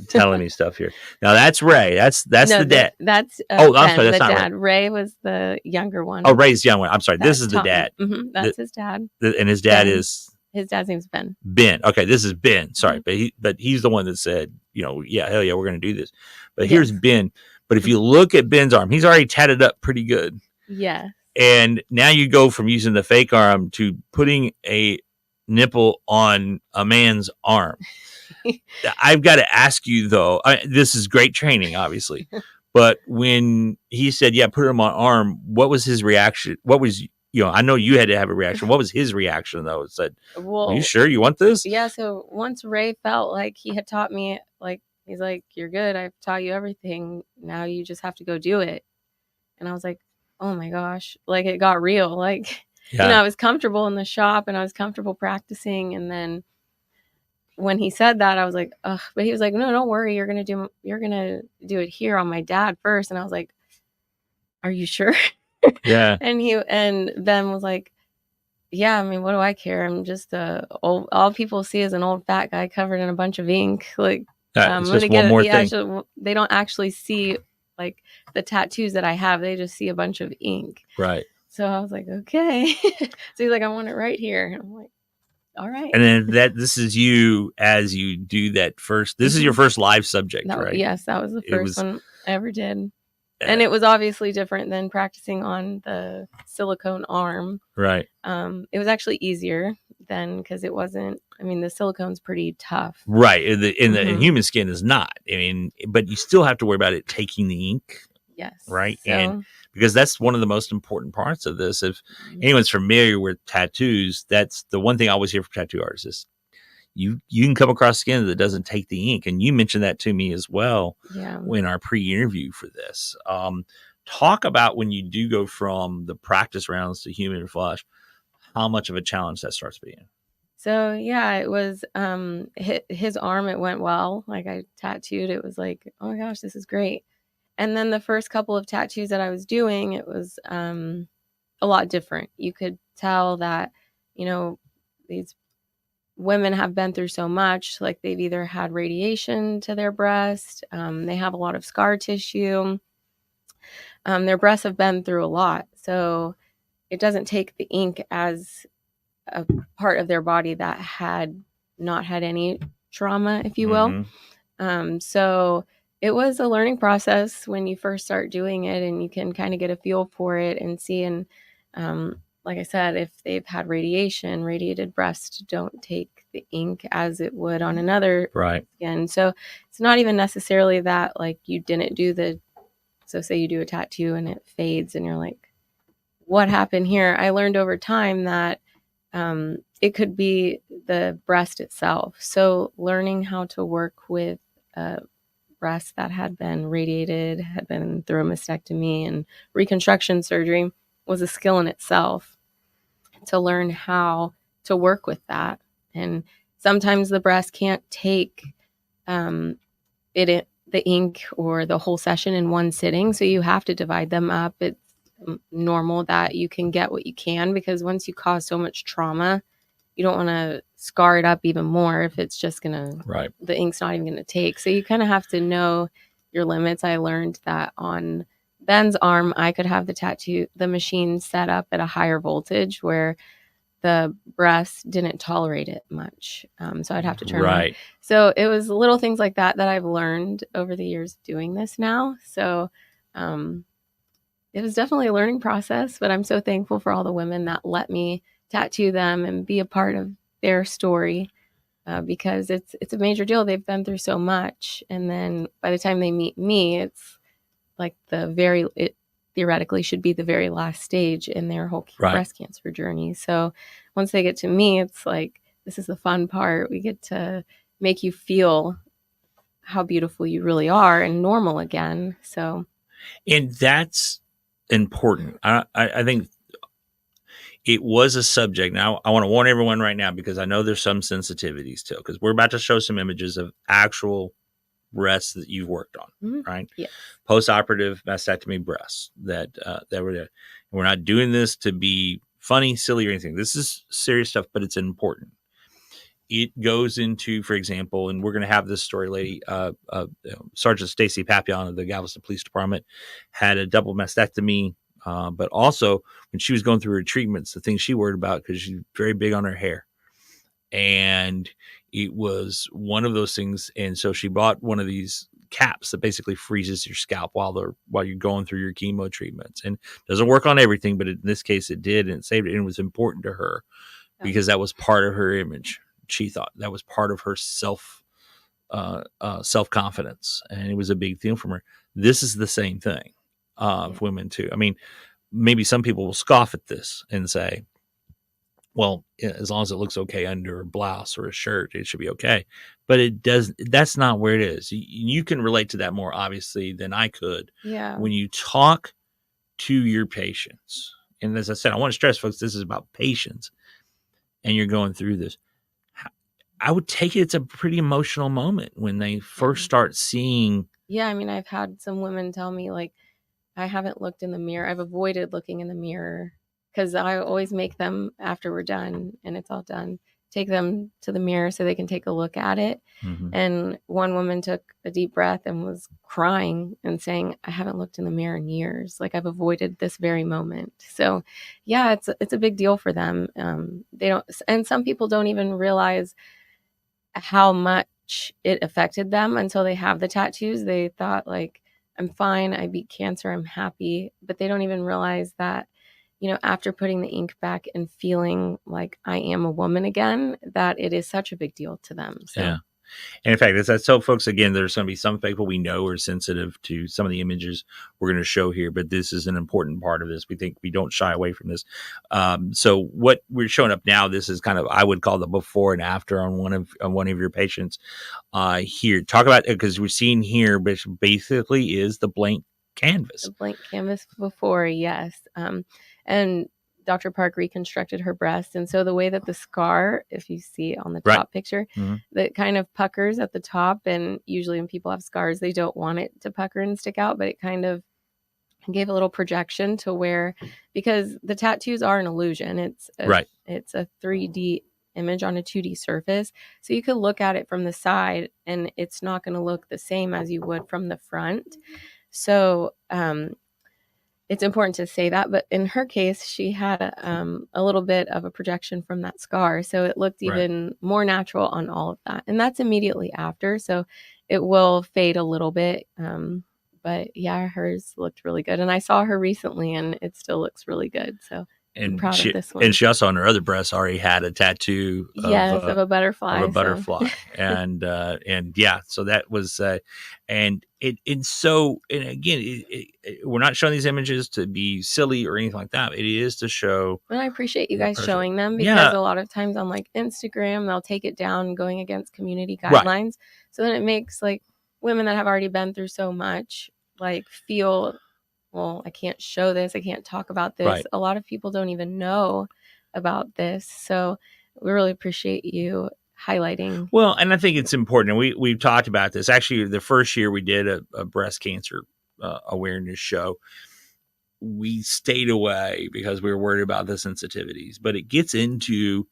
telling me stuff here. Now that's Ray. That's the dad. That's I'm sorry, that's the not dad. Ray was the younger one. Oh, Ray's the young one. I'm sorry. This is the dad. That's his dad. And his dad is. His dad's name's Ben. Ben. Okay, this is Ben. Sorry, but he's the one that said, hell yeah, we're going to do this. But here's Ben. But if you look at Ben's arm, he's already tatted up pretty good. Yeah. And now you go from using the fake arm to putting a nipple on a man's arm. I've got to ask you, though, this is great training, obviously. But when he said, put it on my arm, what was his reaction? What was, I know you had to have a reaction. What was his reaction, though? It said, are you sure you want this? Yeah. So once Ray felt like he had taught me, he's like, you're good. I've taught you everything. Now you just have to go do it. And I was like, oh my gosh, it got real. I was comfortable in the shop and I was comfortable practicing. And then when he said that, I was like, ugh, but he was like, no, don't worry. You're going to do it here on my dad first. And I was like, are you sure? Yeah. And Ben was like, yeah, I mean, what do I care? I'm just all people see is an old fat guy covered in a bunch of ink. It's just one more thing. They don't actually see the tattoos that I have. They just see a bunch of ink. Right. So I was like, okay. So he's like, I want it right here. And I'm like, all right. And then this is you as you do that first. This is your first live subject, right? Yes, that was the first one I ever did. And it was obviously different than practicing on the silicone arm. Right. It was actually easier then because it wasn't, the silicone's pretty tough. Right. In the human skin is not. But you still have to worry about it taking the ink Yes. right? So, And because that's one of the most important parts of this. If anyone's familiar with tattoos, that's the one thing I always hear from tattoo artists is you can come across skin that doesn't take the ink. And you mentioned that to me as well yeah. in our pre-interview for this. Talk about when you do go from the practice rounds to human flesh, how much of a challenge that starts being. So yeah, it was his arm, it went well. Like I tattooed, it was like, oh my gosh, this is great. And then the first couple of tattoos that I was doing, it was a lot different. You could tell that, these women have been through so much. Like they've either had radiation to their breast, they have a lot of scar tissue. Their breasts have been through a lot. So it doesn't take the ink as a part of their body that had not had any trauma, if you will. So it was a learning process when you first start doing it, and you can kind of get a feel for it and see. And like I said, if they've had radiation, radiated breasts don't take the ink as it would on another skin. So it's not even necessarily that like you didn't do so say you do a tattoo and it fades and you're like, what happened here? I learned over time that it could be the breast itself. So learning how to work with a breast that had been radiated, had been through a mastectomy and reconstruction surgery was a skill in itself to learn how to work with that. And sometimes the breast can't take the ink or the whole session in one sitting. So you have to divide them up. It's normal that you can get what you can, because once you cause so much trauma, you don't want to scar it up even more if it's just the ink's not even gonna take. So you kind of have to know your limits. I learned that on Ben's arm, I could have the machine set up at a higher voltage where the breast didn't tolerate it much. So I'd have to turn on. So it was little things like that I've learned over the years of doing this now. So it was definitely a learning process, but I'm so thankful for all the women that let me tattoo them and be a part of their story, because it's a major deal. They've been through so much. And then by the time they meet me, it's like it theoretically should be the very last stage in their whole breast cancer journey. So once they get to me, it's like, this is the fun part. We get to make you feel how beautiful you really are and normal again. So, and that's important. I think it was a subject. Now, I want to warn everyone right now, because I know there's some sensitivities too, because we're about to show some images of actual breasts that you've worked on, right? Yeah. Post-operative mastectomy breasts that were there. We're not doing this to be funny, silly, or anything. This is serious stuff, but it's important. It goes into, for example, and we're going to have this story lady, Sergeant Stacy Papillon of the Galveston Police Department had a double mastectomy, but also when she was going through her treatments, the thing she worried about, because she's very big on her hair, and it was one of those things. And so she bought one of these caps that basically freezes your scalp while you're going through your chemo treatments, and doesn't work on everything, but in this case it did, and it saved it. And it was important to her because that was part of her image. She thought that was part of her self-confidence, and it was a big thing from her. This is the same thing of women too. I mean, maybe some people will scoff at this and say, well, as long as it looks okay under a blouse or a shirt, it should be okay. But it does. That's not where it is. You can relate to that more obviously than I could. Yeah. When you talk to your patients, and as I said, I want to stress, folks, this is about patients, and you're going through this. I would take it's a pretty emotional moment when they first start seeing. Yeah, I mean, I've had some women tell me, like, I haven't looked in the mirror. I've avoided looking in the mirror, because I always make them, after we're done and it's all done, take them to the mirror so they can take a look at it. And one woman took a deep breath and was crying and saying, I haven't looked in the mirror in years. Like, I've avoided this very moment. So yeah, it's a big deal for them. They don't, and some people don't even realize how much it affected them until they have the tattoos. They thought, like, I'm fine, I beat cancer, I'm happy. But they don't even realize that, after putting the ink back and feeling like I am a woman again, that it is such a big deal to them. So. Yeah. And in fact, as I tell folks again, there's going to be some people we know are sensitive to some of the images we're going to show here, but this is an important part of this. We think we don't shy away from this. So what we're showing up now, this is kind of, I would call the before and after on one of your patients here. Talk about, because we're seeing here, which basically is the blank canvas. The blank canvas before, yes. And Dr. Park reconstructed her breast. And so the way that the scar, if you see on the top picture, that kind of puckers at the top. And usually when people have scars, they don't want it to pucker and stick out, but it kind of gave a little projection to where, because the tattoos are an illusion. It's a 3D image on a 2D surface. So you could look at it from the side and it's not going to look the same as you would from the front. So, it's important to say that, but in her case, she had a little bit of a projection from that scar. So it looked even more natural on all of that. And that's immediately after. So it will fade a little bit. But yeah, hers looked really good. And I saw her recently and it still looks really good. So I'm proud of this one. And she also on her other breast already had a tattoo of a butterfly. Of a butterfly. and yeah, so that was and again, we're not showing these images to be silly or anything like that. It is to show. And I appreciate you guys showing them, because a lot of times on like Instagram, they'll take it down going against community guidelines. So then it makes like women that have already been through so much like feel, well, I can't show this, I can't talk about this. A lot of people don't even know about this. So we really appreciate you highlighting. Well, and I think it's important. And we've talked about this. Actually, the first year we did a breast cancer awareness show, we stayed away because we were worried about the sensitivities. But it gets into,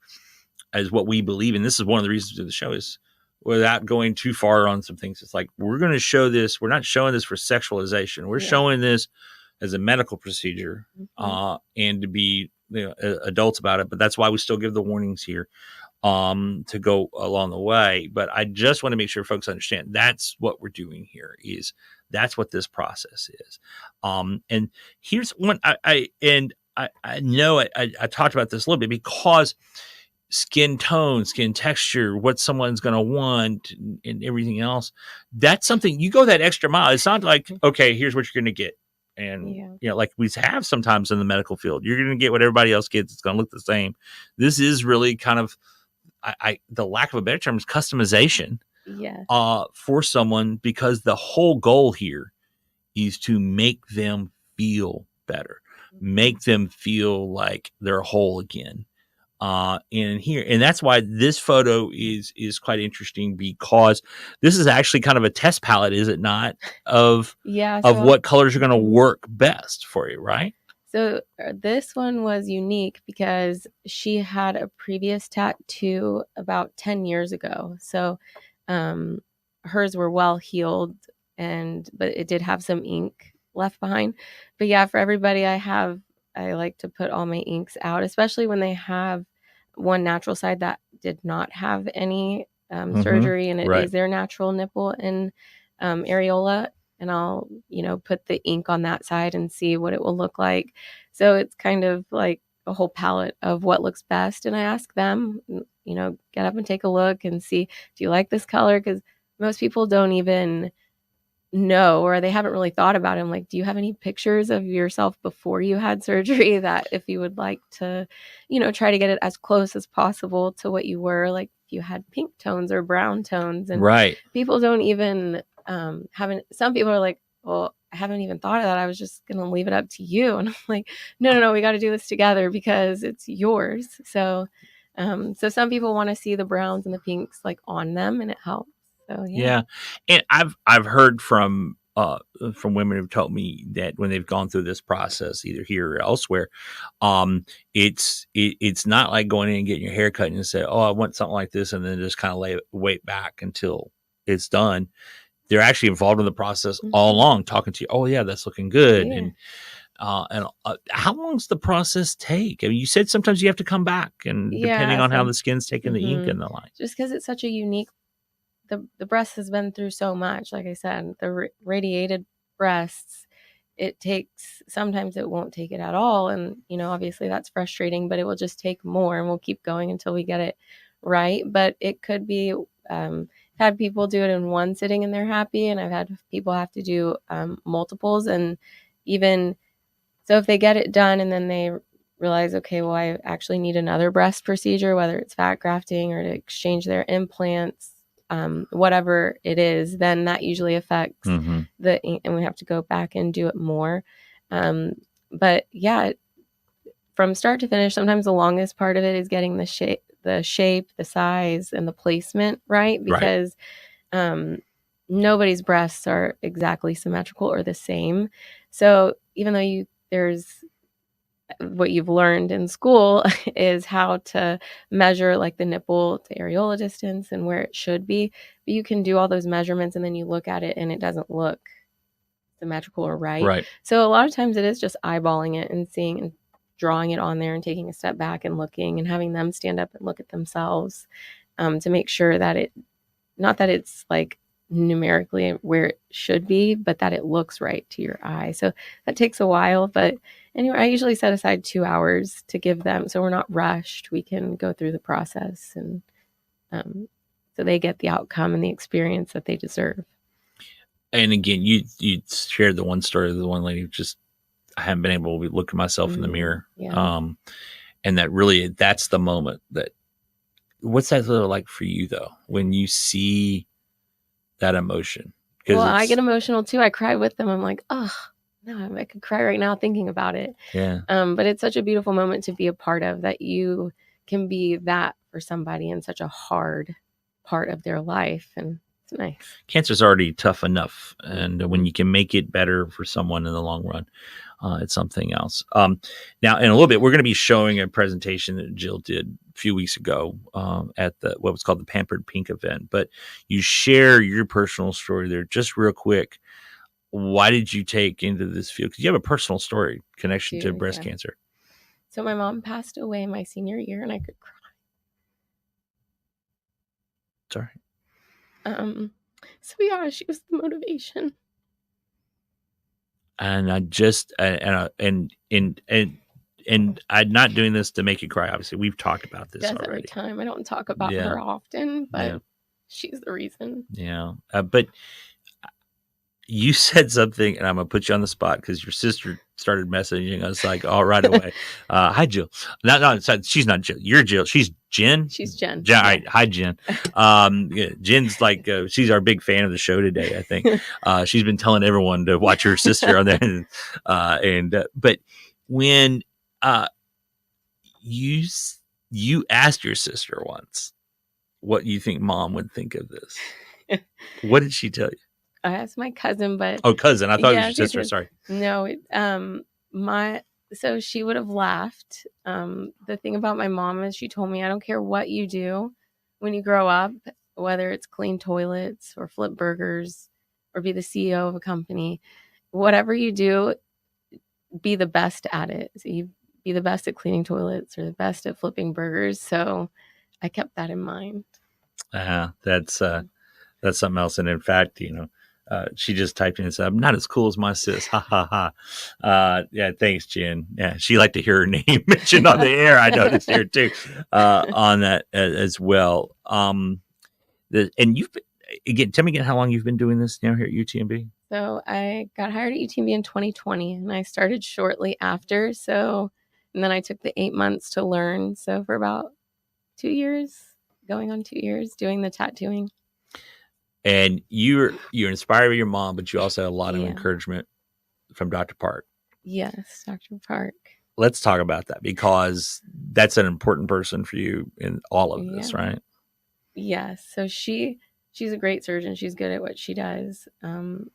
as what we believe, and this is one of the reasons of the show, is without going too far on some things. It's like, we're going to show this. We're not showing this for sexualization. We're showing this as a medical procedure, and to be adults about it. But that's why we still give the warnings here to go along the way. But I just want to make sure folks understand that's what we're doing here. That's what this process is. And here's one. I know I talked about this a little bit, because skin tone, skin texture, what someone's going to want, and everything else. That's something you go that extra mile. It's not like, okay, here's what you're going to get. And, like we have sometimes in the medical field, you're going to get what everybody else gets. It's going to look the same. This is really kind of, the lack of a better term is customization for someone, because the whole goal here is to make them feel better, make them feel like they're whole again. And that's why this photo is quite interesting, because this is actually kind of a test palette, is it not, of what colors are going to work best for you, right? So this one was unique because she had a previous tattoo about 10 years ago. So hers were well healed, but it did have some ink left behind. But yeah, for everybody, I like to put all my inks out, especially when they have one natural side that did not have any surgery, and it is their natural nipple and areola. And I'll, put the ink on that side and see what it will look like. So it's kind of like a whole palette of what looks best. And I ask them, get up and take a look and see, do you like this color? Because most people don't even know, or they haven't really thought about it. I'm like, do you have any pictures of yourself before you had surgery, that if you would like to, try to get it as close as possible to what you were, like if you had pink tones or brown tones. And people don't even some people are like, well, I haven't even thought of that. I was just going to leave it up to you. And I'm like, no, we got to do this together because it's yours. So some people want to see the browns and the pinks like on them, and it helps. So and I've heard from women who've told me that when they've gone through this process, either here or elsewhere, it's not like going in and getting your hair cut and say, oh, I want something like this, and then just kind of wait back until it's done. They're actually involved in the process all along, talking to you. Oh yeah, that's looking good. And how long does the process take? I mean, you said sometimes you have to come back, and depending on how the skin's taking the ink and the line. Just because it's such a unique, the breast has been through so much. Like I said, the radiated breasts, sometimes it won't take it at all. And, obviously that's frustrating, but it will just take more, and we'll keep going until we get it right. But it could be, had people do it in one sitting and they're happy, and I've had people have to do multiples. And even so, if they get it done and then they realize, okay, well, I actually need another breast procedure, whether it's fat grafting or to exchange their implants, whatever it is, then that usually affects and we have to go back and do it more. But yeah, from start to finish, sometimes the longest part of it is getting the shape, the size, and the placement right, because nobody's breasts are exactly symmetrical or the same. So even though there's what you've learned in school is how to measure like the nipple to areola distance and where it should be, but you can do all those measurements and then you look at it and it doesn't look symmetrical or right. So a lot of times it is just eyeballing it and seeing and drawing it on there and taking a step back and looking and having them stand up and look at themselves, to make sure that not that it's like numerically where it should be, but that it looks right to your eye. So that takes a while, but anyway, I usually set aside 2 hours to give them, so we're not rushed. We can go through the process, and so they get the outcome and the experience that they deserve. And again, you shared the one story of the one lady who just, I haven't been able to look at myself in the mirror. And that really, that's the moment that, what's that like for you though, when you see that emotion? Well, I get emotional too. I cry with them. I'm like, oh no, I could cry right now thinking about it. Yeah. But it's such a beautiful moment to be a part of, that you can be that for somebody in such a hard part of their life. And it's nice. Cancer's already tough enough. And when you can make it better for someone in the long run, it's something else. Now, in a little bit, we're going to be showing a presentation that Jill did a few weeks ago at what was called the Pampered Pink event. But you share your personal story there just real quick. Why did you take into this field? Because you have a personal story connection to breast cancer. So my mom passed away my senior year, and I could cry. Sorry. So yeah, she was the motivation. And I just and I'm not doing this to make you cry. Obviously, we've talked about this already. Every time. I don't talk about her often, but she's the reason. Yeah, but you said something, and I'm gonna put you on the spot because your sister started messaging us like all right away. Hi, Jill. No, she's not Jill. You're Jill. She's Jen. She's Jen. All right. Hi, Jen. Jen's like she's our big fan of the show today. I think she's been telling everyone to watch her sister on there. But when you asked your sister once what you think mom would think of this, what did she tell you? I asked my cousin, but cousin. I thought it was your sister. Sorry. No, so she would have laughed. The thing about my mom is she told me, I don't care what you do when you grow up, whether it's clean toilets or flip burgers or be the CEO of a company, whatever you do, be the best at it. So you be the best at cleaning toilets or the best at flipping burgers. So I kept that in mind. That's something else. And in fact, she just typed in and said, I'm not as cool as my sis. Ha ha ha. Yeah, thanks, Jen. Yeah, she liked to hear her name mentioned on the air. I noticed here too, on that as well. And you've again, tell me again how long you've been doing this now here at UTMB. So I got hired at UTMB in 2020, and I started shortly after. So, and then I took the 8 months to learn. So for about 2 years, going on 2 years, doing the tattooing. And you're inspired by your mom, but you also had a lot of encouragement from Dr. Park. Yes, Dr. Park. Let's talk about that, because that's an important person for you in all of this, right? Yes. So she's a great surgeon. She's good at what she does.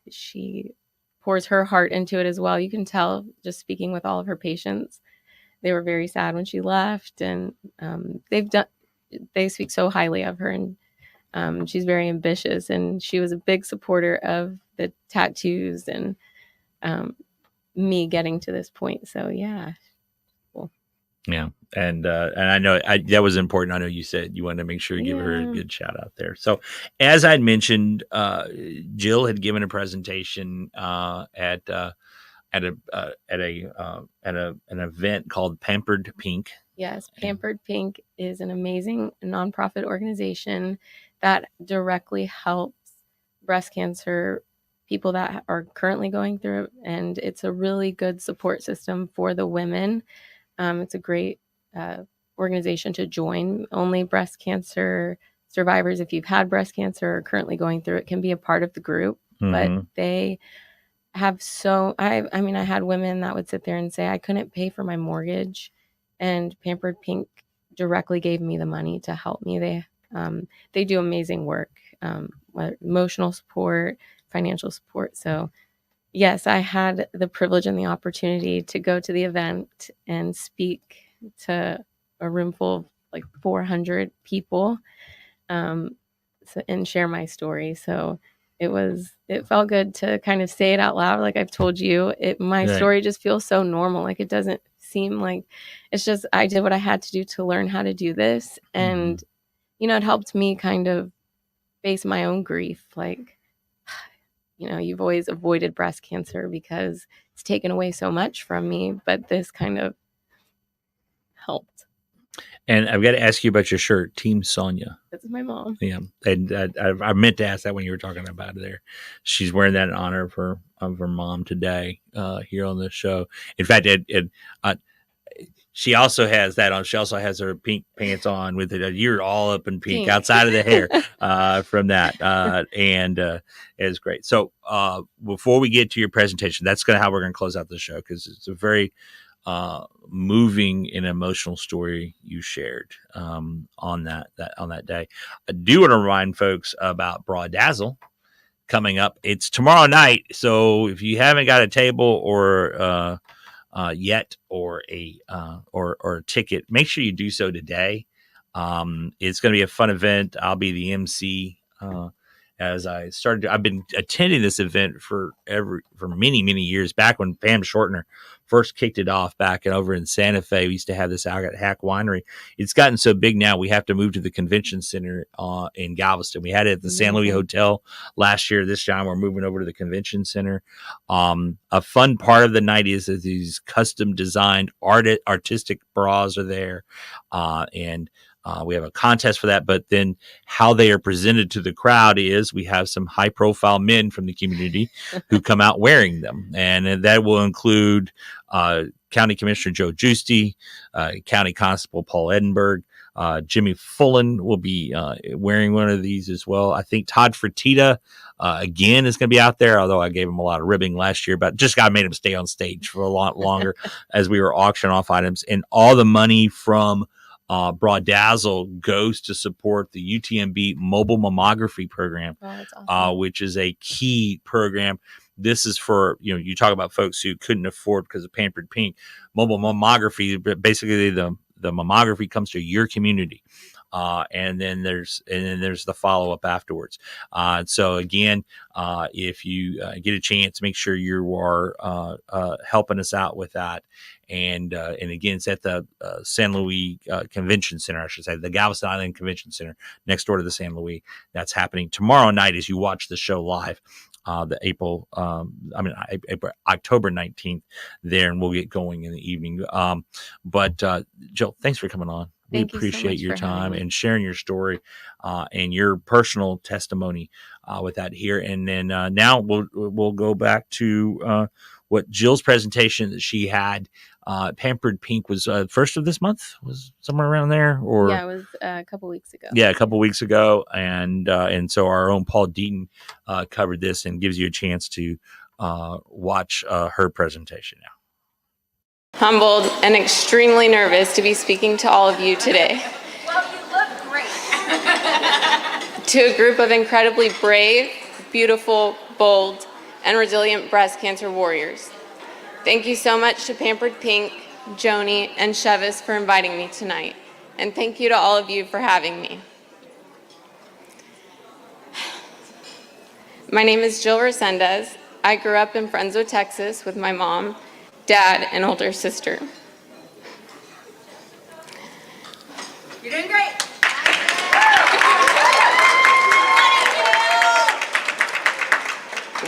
She pours her heart into it as well. You can tell just speaking with all of her patients. They were very sad when she left, and they speak so highly of her, and she's very ambitious, and she was a big supporter of the tattoos and me getting to this point. So yeah. Cool. Yeah. And I know that was important. I know you said you wanted to make sure you give her a good shout out there. So as I'd mentioned, Jill had given a presentation at an event called Pampered Pink. Yes, Pampered Pink is an amazing nonprofit organization that directly helps breast cancer people that are currently going through it. And it's a really good support system for the women. It's a great organization to join. Only breast cancer survivors, if you've had breast cancer or are currently going through it, can be a part of the group. But they have I mean, I had women that would sit there and say, I couldn't pay for my mortgage, and Pampered Pink directly gave me the money to help me. They do amazing work, emotional support, financial support. So yes, I had the privilege and the opportunity to go to the event and speak to a room full of like 400 people, and share my story. So it felt good to kind of say it out loud. Like I've told you, my story just feels so normal. Like it doesn't seem like it's just, I did what I had to do to learn how to do this. And, it helped me kind of face my own grief. Like, you've always avoided breast cancer because it's taken away so much from me, but this kind of helped. And I've got to ask you about your shirt, Team Sonia. This is my mom. Yeah, and I meant to ask that when you were talking about it there. She's wearing that in honor of her mom today here on the show. In fact, she also has that on. She also has her pink pants on with it. You're all up in pink outside of the hair from that, and it's great. So before we get to your presentation, that's kind of how we're going to close out the show, because it's a very moving and emotional story you shared on that day. I do want to remind folks about Broad Dazzle coming up. It's tomorrow night, so if you haven't got a table or yet or a ticket, make sure you do so today. It's going to be a fun event. I'll be the MC. I've been attending this event for many, many years. Back when Pam Shortner first kicked it off back over in Santa Fe, we used to have this out at Hack Winery. It's gotten so big now, we have to move to the convention center in Galveston. We had it at the San Luis Hotel last year. This time we're moving over to the convention center. A fun part of the night is that these custom designed artistic bras are there, and we have a contest for that, but then how they are presented to the crowd is we have some high profile men from the community who come out wearing them. And that will include County Commissioner Joe Giusti, County Constable Paul Edinburgh, Jimmy Fullen will be wearing one of these as well. I think Todd Fertitta, again, is going to be out there, although I gave him a lot of ribbing last year, but just made him stay on stage for a lot longer as we were auctioning off items. And all the money from Broad Dazzle goes to support the UTMB mobile mammography program, that's awesome. Which is a key program. This is for, you talk about folks who couldn't afford because of Pampered Pink. Mobile mammography, basically the mammography comes to your community. And then there's the follow up afterwards. So again, if you get a chance, make sure you are helping us out with that. And again, it's at the San Luis Convention Center, I should say, the Galveston Island Convention Center next door to the San Luis. That's happening tomorrow night as you watch the show live. October 19th there, and we'll get going in the evening. But Jill, thanks for coming on. We appreciate your time and sharing your story and your personal testimony with that here. And then now we'll go back to what Jill's presentation that she had. Pampered Pink was first of this month, was somewhere around there, or yeah, it was a couple weeks ago. Yeah, a couple weeks ago, and so our own Paul Deaton covered this and gives you a chance to watch her presentation now. Humbled and extremely nervous to be speaking to all of you today. Well, you look great. To a group of incredibly brave, beautiful, bold, and resilient breast cancer warriors. Thank you so much to Pampered Pink, Joni, and Chevis for inviting me tonight. And thank you to all of you for having me. My name is Jill Resendez. I grew up in Fresno, Texas with my mom, dad, and older sister. You're doing great.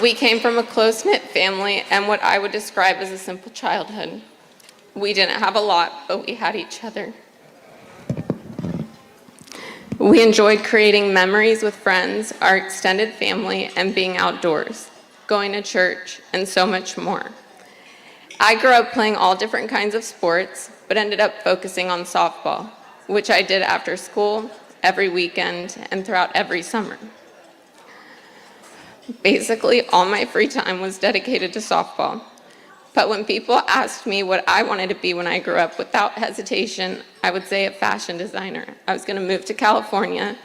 We came from a close-knit family and what I would describe as a simple childhood. We didn't have a lot, but we had each other. We enjoyed creating memories with friends, our extended family, and being outdoors, going to church, and so much more. I grew up playing all different kinds of sports, but ended up focusing on softball, which I did after school, every weekend, and throughout every summer. Basically, all my free time was dedicated to softball. But when people asked me what I wanted to be when I grew up, without hesitation, I would say a fashion designer. I was going to move to California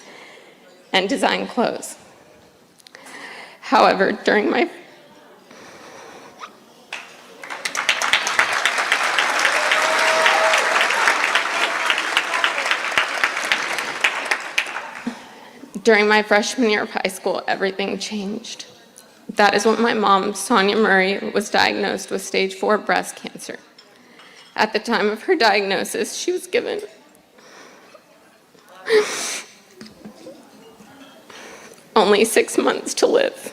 and design clothes. However, during my freshman year of high school, everything changed. That is when my mom, Sonia Murray, was diagnosed with stage 4 breast cancer. At the time of her diagnosis, she was given only 6 months to live.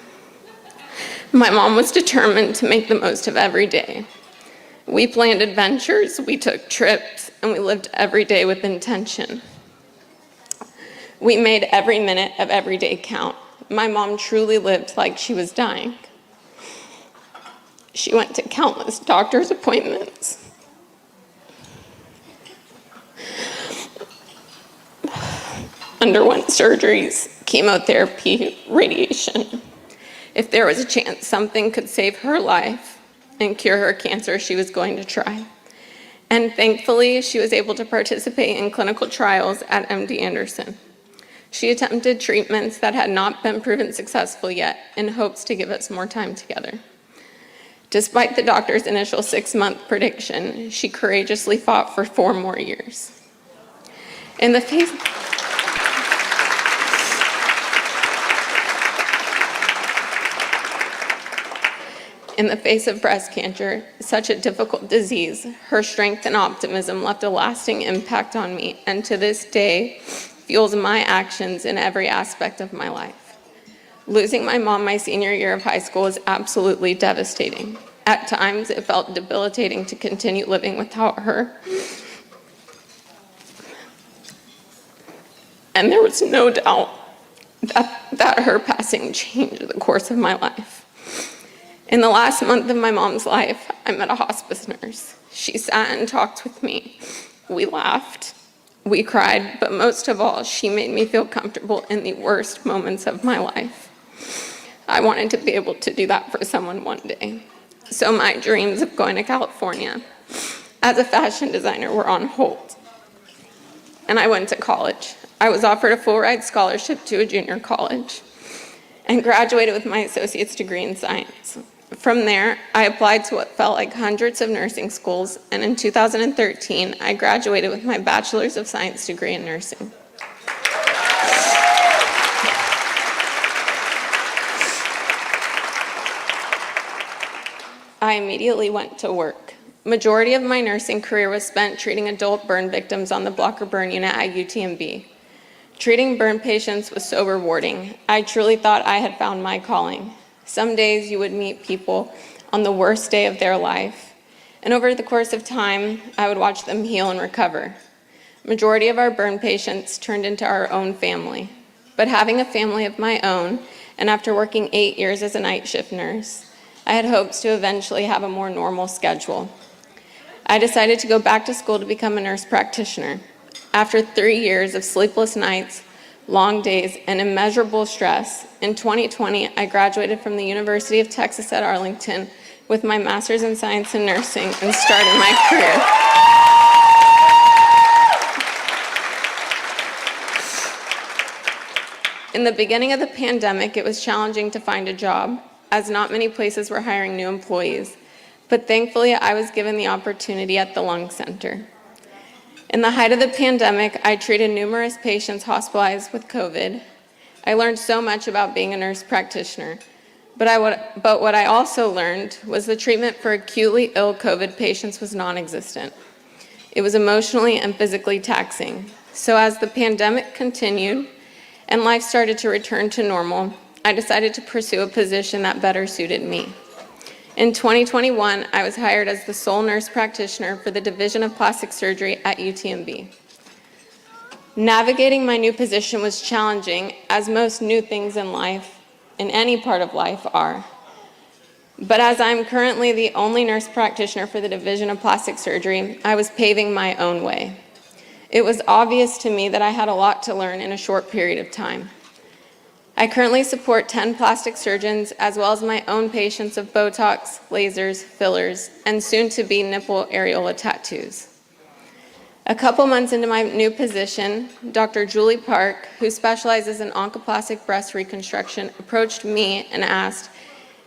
My mom was determined to make the most of every day. We planned adventures, we took trips, and we lived every day with intention. We made every minute of every day count. My mom truly lived like she was dying. She went to countless doctor's appointments. Underwent surgeries, chemotherapy, radiation. If there was a chance something could save her life and cure her cancer, she was going to try. And thankfully, she was able to participate in clinical trials at MD Anderson. She attempted treatments that had not been proven successful yet in hopes to give us more time together. Despite the doctor's initial 6-month prediction, she courageously fought for 4 more years. In the face of breast cancer, such a difficult disease, her strength and optimism left a lasting impact on me, and to this day, fuels my actions in every aspect of my life. Losing my mom my senior year of high school was absolutely devastating. At times, it felt debilitating to continue living without her. And there was no doubt that her passing changed the course of my life. In the last month of my mom's life, I met a hospice nurse. She sat and talked with me. We laughed. We cried, but most of all, she made me feel comfortable in the worst moments of my life. I wanted to be able to do that for someone one day. So my dreams of going to California as a fashion designer were on hold. And I went to college. I was offered a full-ride scholarship to a junior college and graduated with my associate's degree in science. From there, I applied to what felt like hundreds of nursing schools, and in 2013, I graduated with my Bachelor's of Science degree in nursing. I immediately went to work. Majority of my nursing career was spent treating adult burn victims on the blocker burn unit at UTMB. Treating burn patients was so rewarding. I truly thought I had found my calling. Some days you would meet people on the worst day of their life, and over the course of time, I would watch them heal and recover. Majority of our burn patients turned into our own family. But having a family of my own, and after working 8 years as a night shift nurse, I had hopes to eventually have a more normal schedule. I decided to go back to school to become a nurse practitioner. After 3 years of sleepless nights, long days, and immeasurable stress, in 2020, I graduated from the University of Texas at Arlington with my master's in science and nursing and started my career. In the beginning of the pandemic, it was challenging to find a job, as not many places were hiring new employees, but thankfully, I was given the opportunity at the Lung Center. In the height of the pandemic, I treated numerous patients hospitalized with COVID. I learned so much about being a nurse practitioner, but what I also learned was the treatment for acutely ill COVID patients was non-existent. It was emotionally and physically taxing. So as the pandemic continued and life started to return to normal, I decided to pursue a position that better suited me. In 2021, I was hired as the sole nurse practitioner for the Division of Plastic Surgery at UTMB. Navigating my new position was challenging, as most new things in life, in any part of life, are. But as I'm currently the only nurse practitioner for the Division of Plastic Surgery, I was paving my own way. It was obvious to me that I had a lot to learn in a short period of time. I currently support 10 plastic surgeons, as well as my own patients of Botox, lasers, fillers, and soon-to-be nipple areola tattoos. A couple months into my new position, Dr. Julie Park, who specializes in oncoplastic breast reconstruction, approached me and asked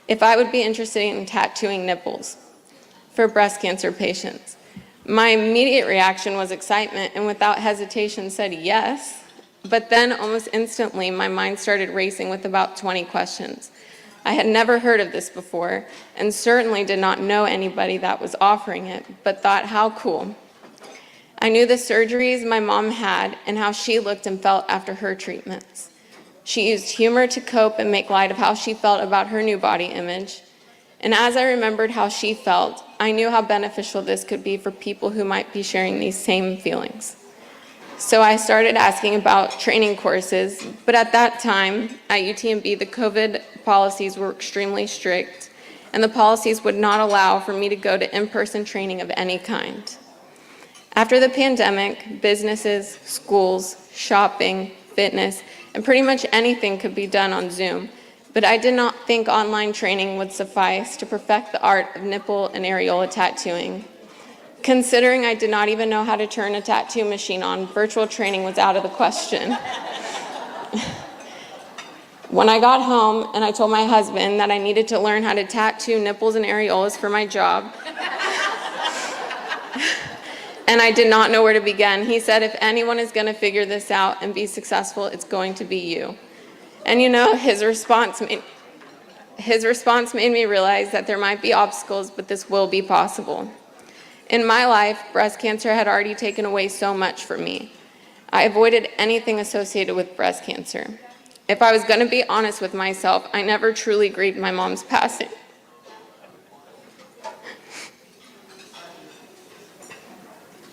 if I would be interested in tattooing nipples for breast cancer patients. My immediate reaction was excitement, and without hesitation said yes, but then almost instantly my mind started racing with about 20 questions. I had never heard of this before, and certainly did not know anybody that was offering it, but thought, how cool. I knew the surgeries my mom had and how she looked and felt after her treatments. She used humor to cope and make light of how she felt about her new body image. And as I remembered how she felt, I knew how beneficial this could be for people who might be sharing these same feelings. So I started asking about training courses, but at that time at UTMB, the COVID policies were extremely strict, and the policies would not allow for me to go to in-person training of any kind. After the pandemic, businesses, schools, shopping, fitness, and pretty much anything could be done on Zoom, but I did not think online training would suffice to perfect the art of nipple and areola tattooing. Considering I did not even know how to turn a tattoo machine on, virtual training was out of the question. When I got home and I told my husband that I needed to learn how to tattoo nipples and areolas for my job, and I did not know where to begin, he said, if anyone is going to figure this out and be successful, it's going to be you. And you know, his response made me realize that there might be obstacles, but this will be possible. In my life, breast cancer had already taken away so much from me. I avoided anything associated with breast cancer. If I was going to be honest with myself, I never truly grieved my mom's passing.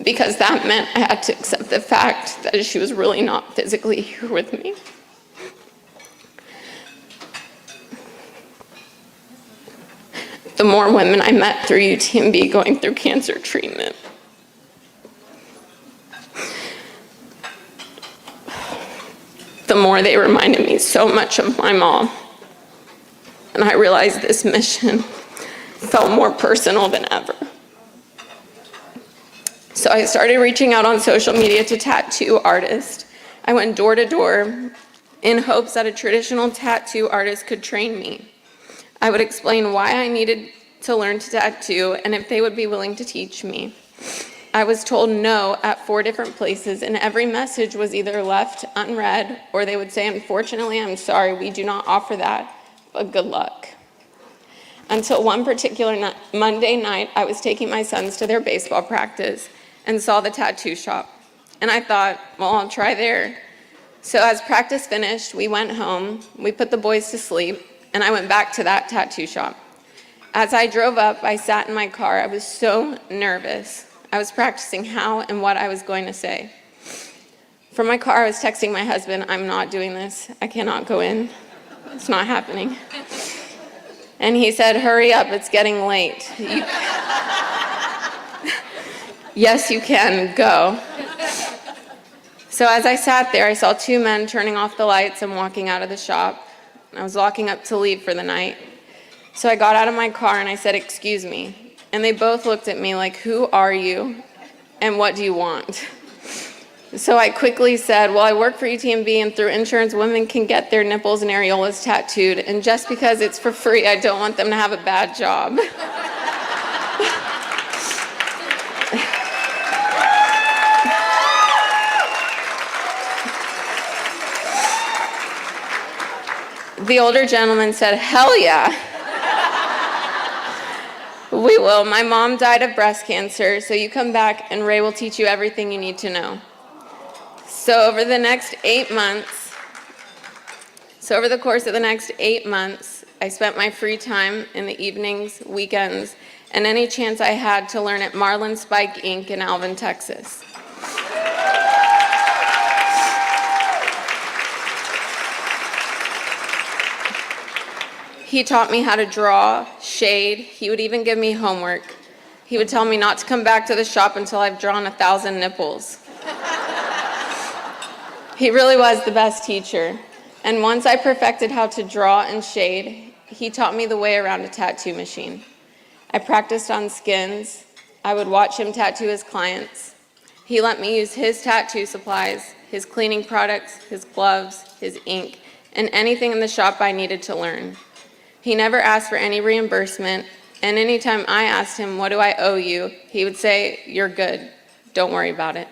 Because that meant I had to accept the fact that she was really not physically here with me. The more women I met through UTMB going through cancer treatment, the more they reminded me so much of my mom. And I realized this mission felt more personal than ever. So I started reaching out on social media to tattoo artists. I went door to door in hopes that a traditional tattoo artist could train me. I would explain why I needed to learn to tattoo and if they would be willing to teach me. I was told no at 4 different places, and every message was either left unread or they would say, unfortunately, I'm sorry, we do not offer that, but good luck. Until one particular Monday night, I was taking my sons to their baseball practice and saw the tattoo shop. And I thought, well, I'll try there. So as practice finished, we went home, we put the boys to sleep, and I went back to that tattoo shop. As I drove up, I sat in my car. I was so nervous. I was practicing how and what I was going to say. From my car, I was texting my husband, I'm not doing this. I cannot go in. It's not happening. And he said, hurry up, it's getting late. Yes, you can, go. So as I sat there, I saw 2 men turning off the lights and walking out of the shop. I was locking up to leave for the night. So I got out of my car and I said, excuse me. And they both looked at me like, who are you and what do you want? So I quickly said, well, I work for UTMB, and through insurance, women can get their nipples and areolas tattooed. And just because it's for free, I don't want them to have a bad job. The older gentleman said, hell yeah. We will. My mom died of breast cancer, so you come back and Ray will teach you everything you need to know. So over the course of the next 8 months, I spent my free time in the evenings, weekends, and any chance I had to learn at Marlin Spike Inc. in Alvin, Texas. He taught me how to draw, shade. He would even give me homework. He would tell me not to come back to the shop until I've drawn 1,000 nipples. He really was the best teacher. And once I perfected how to draw and shade, he taught me the way around a tattoo machine. I practiced on skins. I would watch him tattoo his clients. He let me use his tattoo supplies, his cleaning products, his gloves, his ink, and anything in the shop I needed to learn. He never asked for any reimbursement, and anytime I asked him, "What do I owe you?" he would say, "You're good. Don't worry about it."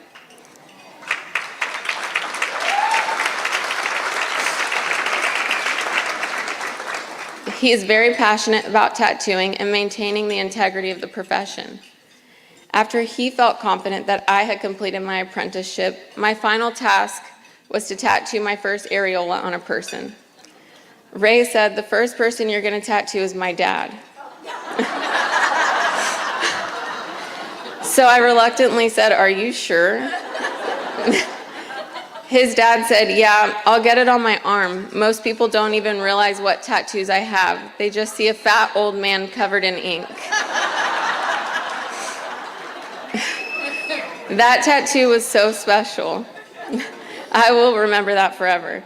He is very passionate about tattooing and maintaining the integrity of the profession. After he felt confident that I had completed my apprenticeship, my final task was to tattoo my first areola on a person. Ray said, "The first person you're going to tattoo is my dad." So I reluctantly said, "Are you sure?" His dad said, "Yeah, I'll get it on my arm. Most people don't even realize what tattoos I have. They just see a fat old man covered in ink." That tattoo was so special. I will remember that forever.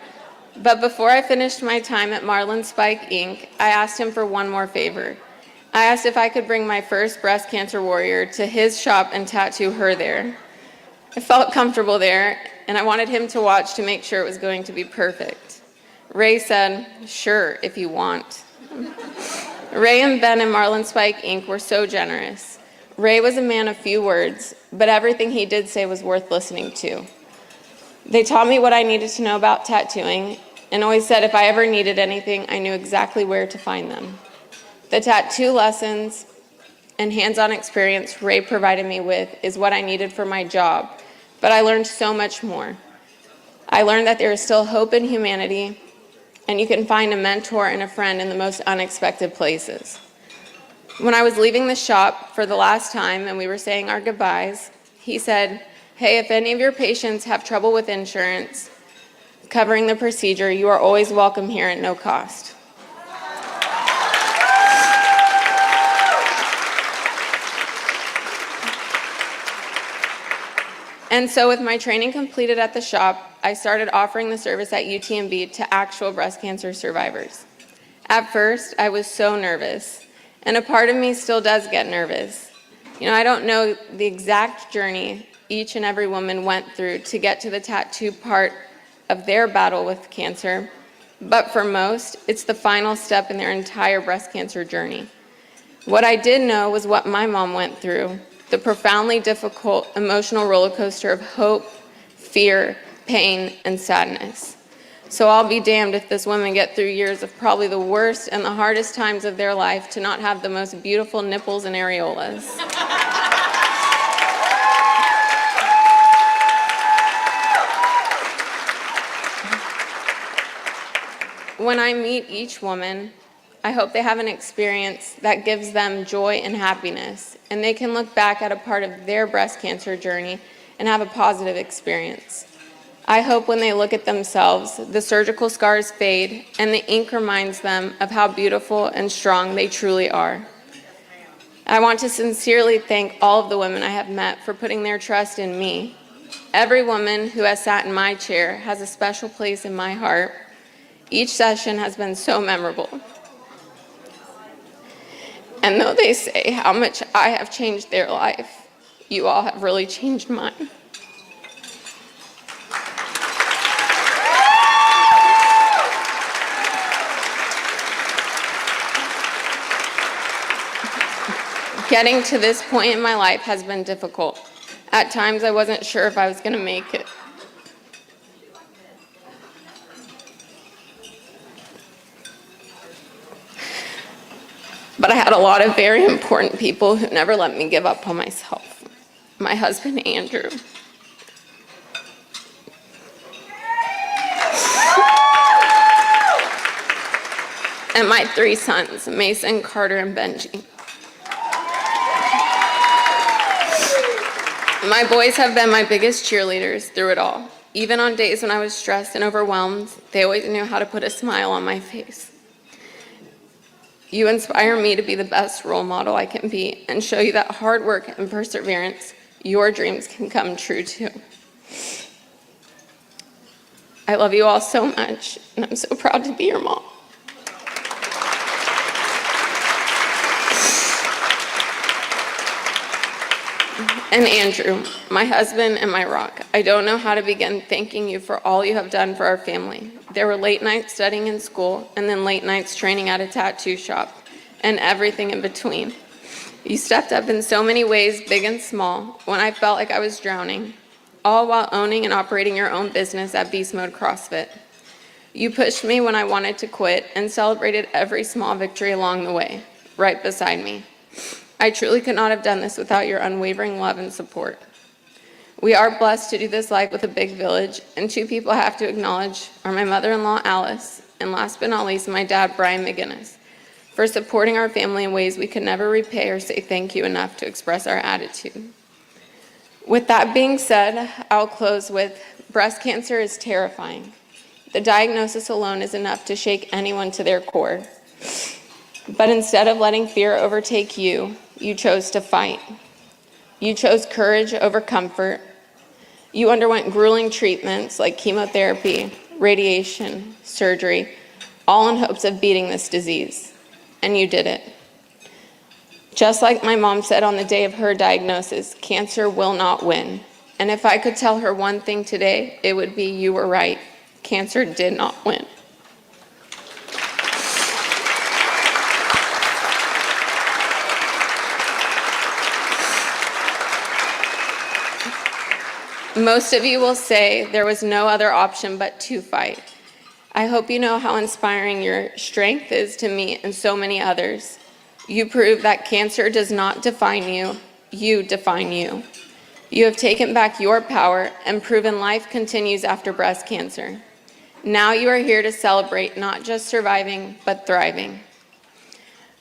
But before I finished my time at Marlin Spike Inc., I asked him for one more favor. I asked if I could bring my first breast cancer warrior to his shop and tattoo her there. I felt comfortable there, and I wanted him to watch to make sure it was going to be perfect. Ray said, "Sure, if you want." Ray and Ben and Marlin Spike Inc. were so generous. Ray was a man of few words, but everything he did say was worth listening to. They taught me what I needed to know about tattooing, and always said if I ever needed anything, I knew exactly where to find them. The tattoo lessons and hands-on experience Ray provided me with is what I needed for my job, but I learned so much more. I learned that there is still hope in humanity, and you can find a mentor and a friend in the most unexpected places. When I was leaving the shop for the last time and we were saying our goodbyes, he said, "Hey, if any of your patients have trouble with insurance covering the procedure, you are always welcome here at no cost." And so with my training completed at the shop, I started offering the service at UTMB to actual breast cancer survivors. At first, I was so nervous, and a part of me still does get nervous. I don't know the exact journey each and every woman went through to get to the tattoo part of their battle with cancer, but for most, it's the final step in their entire breast cancer journey. What I did know was what my mom went through, the profoundly difficult emotional roller coaster of hope, fear, pain, and sadness. So I'll be damned if this woman get through years of probably the worst and the hardest times of their life to not have the most beautiful nipples and areolas. When I meet each woman, I hope they have an experience that gives them joy and happiness, and they can look back at a part of their breast cancer journey and have a positive experience. I hope when they look at themselves, the surgical scars fade, and the ink reminds them of how beautiful and strong they truly are. I want to sincerely thank all of the women I have met for putting their trust in me. Every woman who has sat in my chair has a special place in my heart. Each session has been so memorable. And though they say how much I have changed their life, you all have really changed mine. Getting to this point in my life has been difficult. At times, I wasn't sure if I was going to make it. But I had a lot of very important people who never let me give up on myself. My husband, Andrew. And my 3 sons, Mason, Carter, and Benji. My boys have been my biggest cheerleaders through it all. Even on days when I was stressed and overwhelmed, they always knew how to put a smile on my face. You inspire me to be the best role model I can be and show you that hard work and perseverance, your dreams can come true too. I love you all so much, and I'm so proud to be your mom. And Andrew, my husband and my rock, I don't know how to begin thanking you for all you have done for our family. There were late nights studying in school, and then late nights training at a tattoo shop, and everything in between. You stepped up in so many ways, big and small, when I felt like I was drowning, all while owning and operating your own business at Beast Mode CrossFit. You pushed me when I wanted to quit and celebrated every small victory along the way, right beside me. I truly could not have done this without your unwavering love and support. We are blessed to do this life with a big village, and two people I have to acknowledge are my mother-in-law, Alice, and last but not least, my dad, Brian McGinnis, for supporting our family in ways we could never repay or say thank you enough to express our attitude. With that being said, I'll close with, breast cancer is terrifying. The diagnosis alone is enough to shake anyone to their core. But instead of letting fear overtake you, you chose to fight. You chose courage over comfort. You underwent grueling treatments like chemotherapy, radiation, surgery, all in hopes of beating this disease. And you did it. Just like my mom said on the day of her diagnosis, cancer will not win. And if I could tell her one thing today, it would be you were right. Cancer did not win. Most of you will say there was no other option but to fight. I hope you know how inspiring your strength is to me and so many others. You prove that cancer does not define you, you define you. You have taken back your power and proven life continues after breast cancer. Now you are here to celebrate not just surviving, but thriving.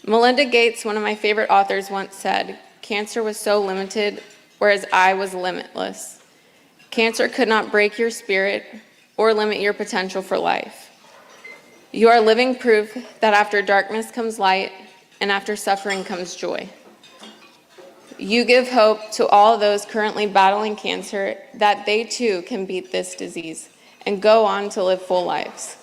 Melinda Gates, one of my favorite authors, once said, "Cancer was so limited, whereas I was limitless." Cancer could not break your spirit or limit your potential for life. You are living proof that after darkness comes light, and after suffering comes joy. You give hope to all those currently battling cancer that they too can beat this disease and go on to live full lives.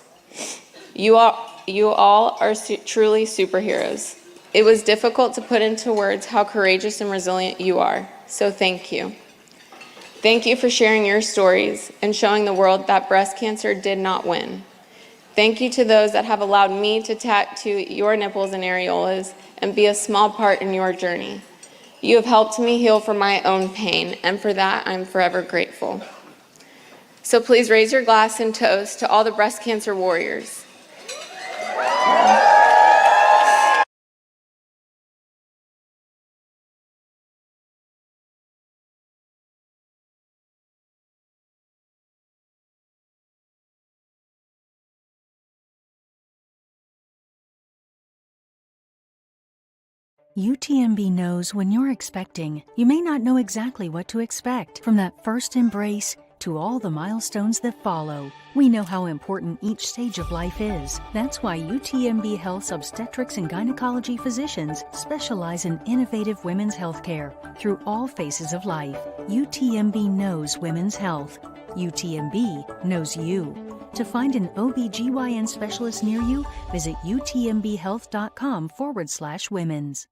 You all are truly superheroes. It was difficult to put into words how courageous and resilient you are, so thank you. Thank you for sharing your stories and showing the world that breast cancer did not win. Thank you to those that have allowed me to tattoo your nipples and areolas and be a small part in your journey. You have helped me heal from my own pain, and for that, I'm forever grateful. So please raise your glass and toast to all the breast cancer warriors. UTMB knows when you're expecting, you may not know exactly what to expect. From that first embrace to all the milestones that follow, we know how important each stage of life is. That's why UTMB Health's obstetrics and gynecology physicians specialize in innovative women's healthcare through all phases of life. UTMB knows women's health. UTMB knows you. To find an OBGYN specialist near you, visit utmbhealth.com/women's.